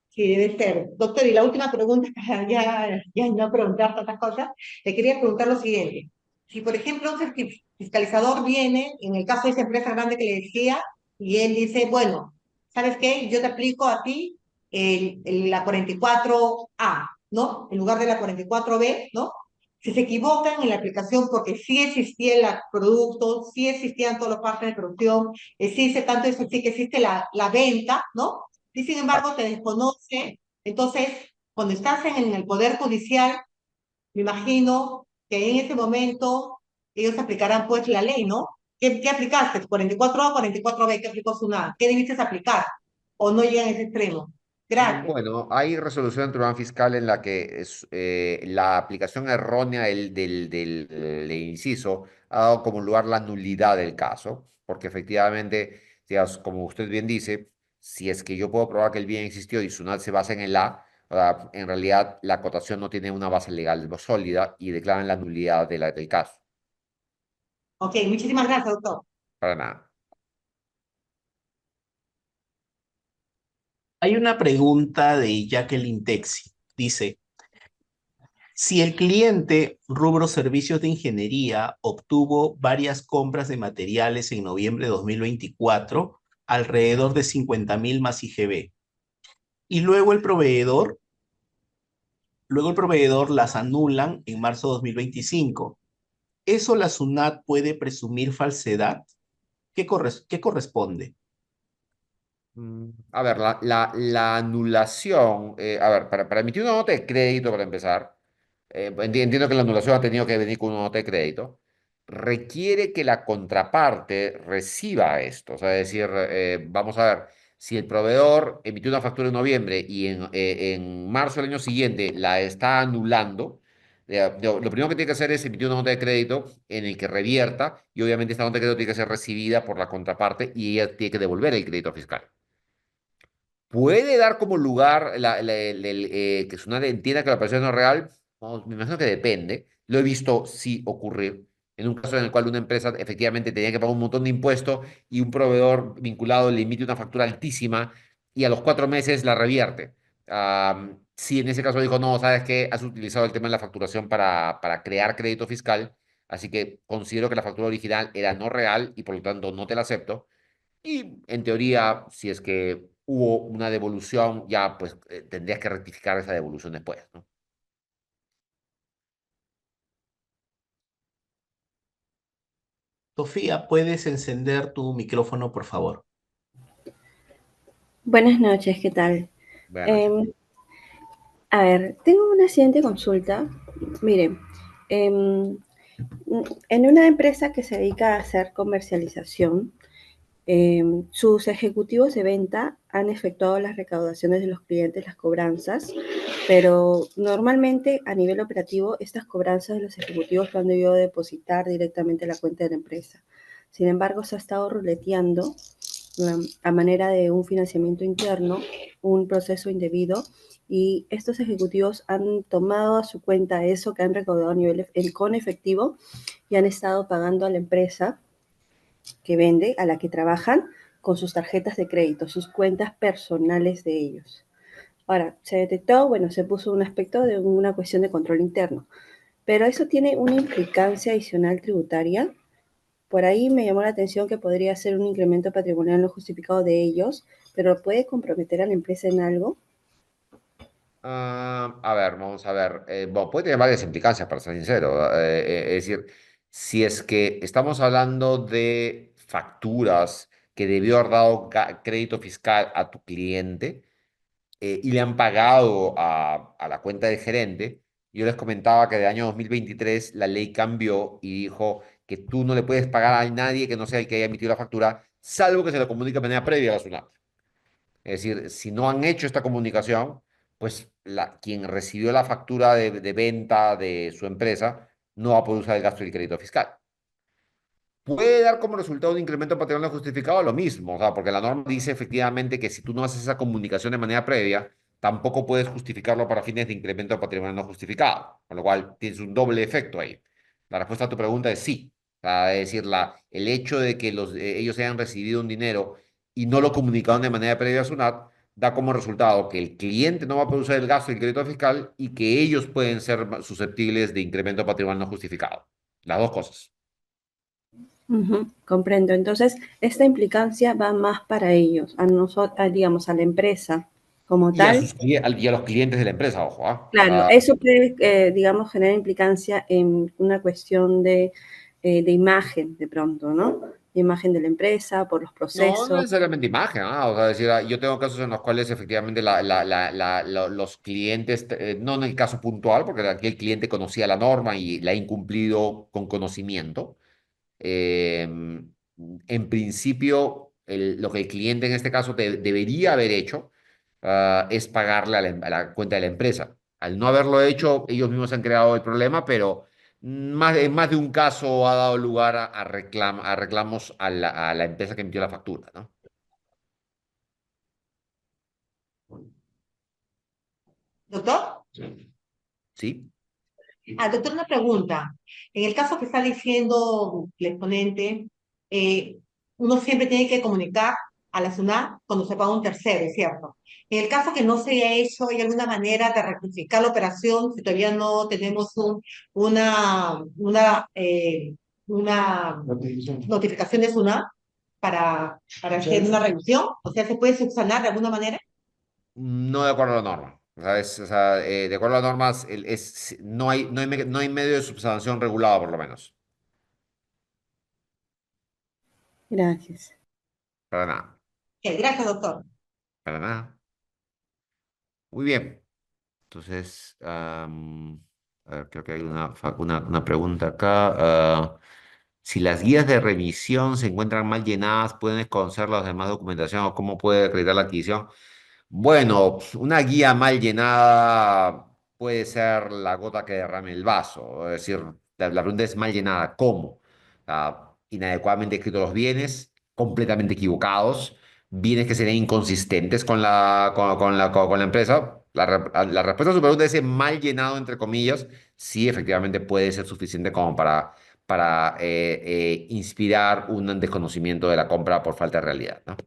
Sí, debe ser. Doctor, y la última pregunta, para ya no preguntar tantas cosas, le quería preguntar lo siguiente. Si, por ejemplo, un fiscalizador viene, en el caso de esa empresa grande que le decía, y él dice, bueno, ¿sabes qué? Yo te aplico a ti la 44A, ¿no? En lugar de la 44B, ¿no? Si se equivocan en la aplicación porque sí existía el producto, sí existían todas las partes de producción, existe tanto, sí que existe la venta, ¿no? Y sin embargo te desconoce. Entonces, cuando estás en el Poder Judicial, me imagino que en ese momento ellos aplicarán pues la ley, ¿no? ¿Qué aplicaste? 44A, 44B, ¿qué aplicó SUNAT? ¿Qué debiste aplicar? o no llegan a ese extremo? Gracias. Bueno, hay resolución del Tribunal Fiscal en la que la aplicación errónea del inciso ha dado como lugar la nulidad del caso, porque efectivamente, digamos, como usted bien dice, si es que yo puedo probar que el bien existió y SUNAT se basa en el A, o sea, en realidad la acotación no tiene una base legal sólida y declaran la nulidad del caso. Ok, muchísimas gracias, doctor. Para nada. Hay una pregunta de Jacqueline Texi. Dice, si el cliente rubro servicios de ingeniería obtuvo varias compras de materiales en noviembre de 2024, alrededor de 50.000 más IGB, y luego el proveedor las anulan en marzo de 2025, ¿eso la SUNAT puede presumir falsedad? ¿Qué corresponde? A ver, la anulación, a ver, para emitir una nota de crédito, para empezar, entiendo que la anulación ha tenido que venir con una nota de crédito, requiere que la contraparte reciba esto. O sea, es decir, vamos a ver, si el proveedor emitió una factura en noviembre y en marzo del año siguiente la está anulando, lo primero que tiene que hacer es emitir una nota de crédito en el que revierta y obviamente esta nota de crédito tiene que ser recibida por la contraparte y ella tiene que devolver el crédito fiscal. Puede dar como lugar que Tsunade entienda que la operación no es real. Vamos, me imagino que depende. Lo he visto sí ocurrir. En un caso en el cual una empresa efectivamente tenía que pagar un montón de impuestos y un proveedor vinculado le emite una factura altísima y a los 4 meses la revierte. Sí, en ese caso dijo, no, sabes que has utilizado el tema de la facturación para crear crédito fiscal, así que considero que la factura original era no real y por lo tanto no te la acepto. Y en teoría, si es que hubo una devolución, ya pues tendrías que rectificar esa devolución después, ¿no? Sofía, ¿puedes encender tu micrófono, por favor? Buenas noches, ¿qué tal? Buenas noches. Em, a ver, tengo una siguiente consulta. Miren, em, en una empresa que se dedica a hacer comercialización, sus ejecutivos de venta han efectuado las recaudaciones de los clientes, las cobranzas, pero normalmente a nivel operativo estas cobranzas de los ejecutivos lo han debido depositar directamente a la cuenta de la empresa. Sin embargo, se ha estado ruleteando a manera de un financiamiento interno, un proceso indebido, y estos ejecutivos han tomado a su cuenta eso que han recaudado a nivel con efectivo y han estado pagando a la empresa que vende, a la que trabajan, con sus tarjetas de crédito, sus cuentas personales de ellos. Ahora, se detectó, bueno, se puso un aspecto de una cuestión de control interno, pero eso tiene una implicancia adicional tributaria. Por ahí me llamó la atención que podría ser un incremento patrimonial no justificado de ellos, pero ¿puede comprometer a la empresa en algo? A ver, vamos a ver. Bueno, puede tener varias implicancias, para ser sincero. Es decir, si es que estamos hablando de facturas que debió haber dado crédito fiscal a tu cliente, y le han pagado a la cuenta del gerente. Yo les comentaba que de año 2023 la ley cambió y dijo que tú no le puedes pagar a nadie que no sea el que haya emitido la factura, salvo que se lo comunique de manera previa a la SUNAT. Es decir, si no han hecho esta comunicación, pues quien recibió la factura de venta de su empresa no va a poder usar el gasto del crédito fiscal. Puede dar como resultado un incremento patrimonial justificado lo mismo, o sea, porque la norma dice efectivamente que si tú no haces esa comunicación de manera previa, tampoco puedes justificarlo para fines de incremento patrimonial no justificado, con lo cual tienes un doble efecto ahí. La respuesta a tu pregunta es sí. O sea, es decir, el hecho de que ellos hayan recibido un dinero y no lo comunicaron de manera previa a SUNAT, da como resultado que el cliente no va a poder usar el gasto del crédito fiscal y que ellos pueden ser susceptibles de incremento patrimonial no justificado. Las dos cosas. Comprendo. Entonces, esta implicancia va más para ellos, a nosotros, digamos, a la empresa como Y a, tal. y a los clientes de la empresa, ojo, ¿ah? O Claro, sea, eso puede, digamos, generar implicancia en una cuestión de imagen, de pronto, ¿no? De imagen de la empresa, por los no procesos. necesariamente imagen, ¿ah? O sea, decir, yo tengo casos en los cuales efectivamente los clientes, no en el caso puntual, porque aquí el cliente conocía la norma y la ha incumplido con conocimiento. En principio, lo que el cliente en este caso debería haber hecho es pagarle a la cuenta de la empresa. Al no haberlo hecho, ellos mismos han creado el problema, pero en más de un caso ha dado lugar a reclamos a la empresa que emitió la factura, ¿no? Doctor, ¿Sí? doctor, una pregunta. En el caso que está diciendo el exponente, uno siempre tiene que comunicar a la SUNAT cuando se paga un tercero, ¿es cierto? En el caso que no se haya hecho, ¿hay alguna manera de rectificar la operación si todavía no tenemos una notificación de SUNAT para hacer una revisión? O sea, ¿se puede subsanar de alguna manera? No de acuerdo a la norma. O sea, de acuerdo a las normas, no hay medio de subsanación regulado, por lo menos. Gracias. Para nada. Ok, gracias, doctor. Para nada. Muy bien. Entonces, a ver, creo que hay una pregunta acá. Si las guías de revisión se encuentran mal llenadas, ¿pueden desconocer las demás documentación o cómo puede acreditar la adquisición? Bueno, una guía mal llenada puede ser la gota que derrame el vaso. Es decir, la pregunta es mal llenada, ¿cómo? Inadecuadamente escritos los bienes, completamente equivocados, bienes que serían inconsistentes con la empresa. La respuesta a su pregunta es mal llenado, entre comillas, sí, efectivamente puede ser suficiente como para inspirar un desconocimiento de la compra por falta de realidad, ¿no?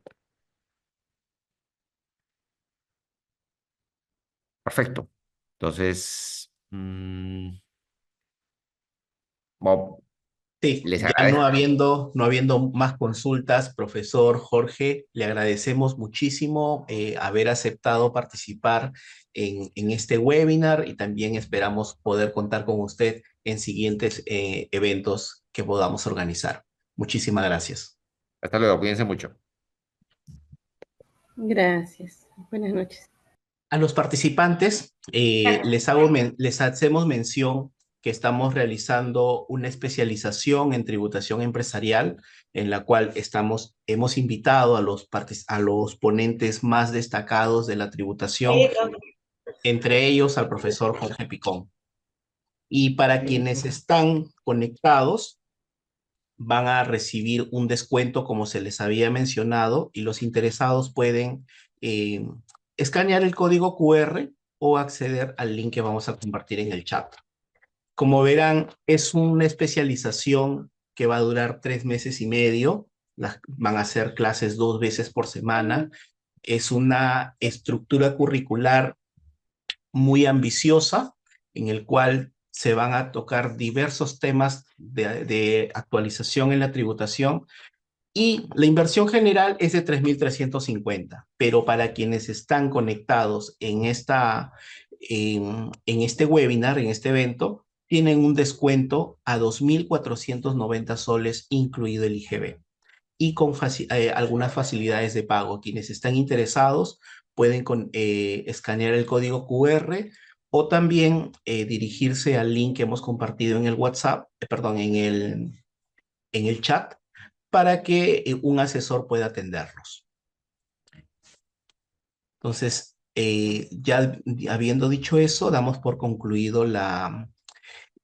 Perfecto. Entonces, bueno, Sí, les ya agradezco. no habiendo más consultas, profesor Jorge, le agradecemos muchísimo haber aceptado participar en este webinar y también esperamos poder contar con usted en siguientes eventos que podamos organizar. Muchísimas gracias. Hasta luego, cuídense mucho. Gracias. Buenas noches. A los participantes les hacemos mención que estamos realizando una especialización en tributación empresarial en la cual hemos invitado a los ponentes más destacados de la tributación, entre ellos al profesor Jorge Picón. Y para quienes están conectados, van a recibir un descuento como se les había mencionado y los interesados pueden escanear el código QR o acceder al link que vamos a compartir en el chat. Como verán, es una especialización que va a durar 3 meses y medio. Van a ser clases 2 veces por semana. Es una estructura curricular muy ambiciosa en el cual se van a tocar diversos temas de actualización en la tributación y la inversión general es de 3,350, pero para quienes están conectados en este webinar, en este evento, tienen un descuento a 2,490 soles, incluido el IGB, y con algunas facilidades de pago. Quienes están interesados pueden escanear el código QR o también dirigirse al link que hemos compartido en el WhatsApp, en el chat, para que un asesor pueda atenderlos. Entonces, ya habiendo dicho eso, damos por concluido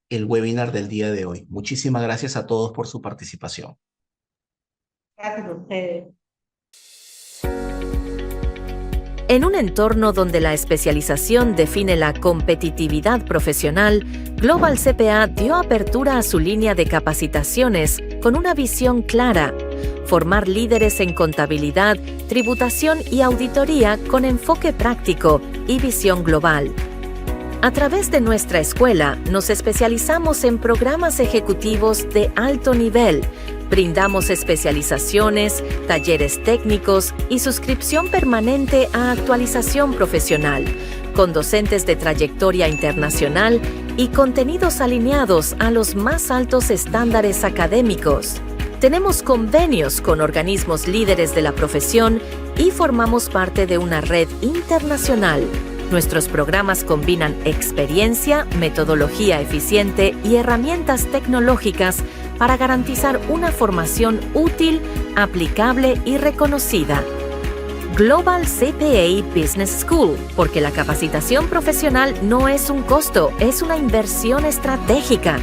el webinar del día de hoy. Muchísimas gracias a todos por su participación. Gracias a ustedes. En un entorno donde la especialización define la competitividad profesional, Global CPA dio apertura a su línea de capacitaciones con una visión clara: formar líderes en contabilidad, tributación y auditoría con enfoque práctico y visión global. A través de nuestra escuela, nos especializamos en programas ejecutivos de alto nivel. Brindamos especializaciones, talleres técnicos y suscripción permanente a actualización profesional, con docentes de trayectoria internacional y contenidos alineados a los más altos estándares académicos. Tenemos convenios con organismos líderes de la profesión y formamos parte de una red internacional. Nuestros programas combinan experiencia, metodología eficiente y herramientas tecnológicas para garantizar una formación útil, aplicable y reconocida. Global CPA Business School, porque la capacitación profesional no es un costo, es una inversión estratégica.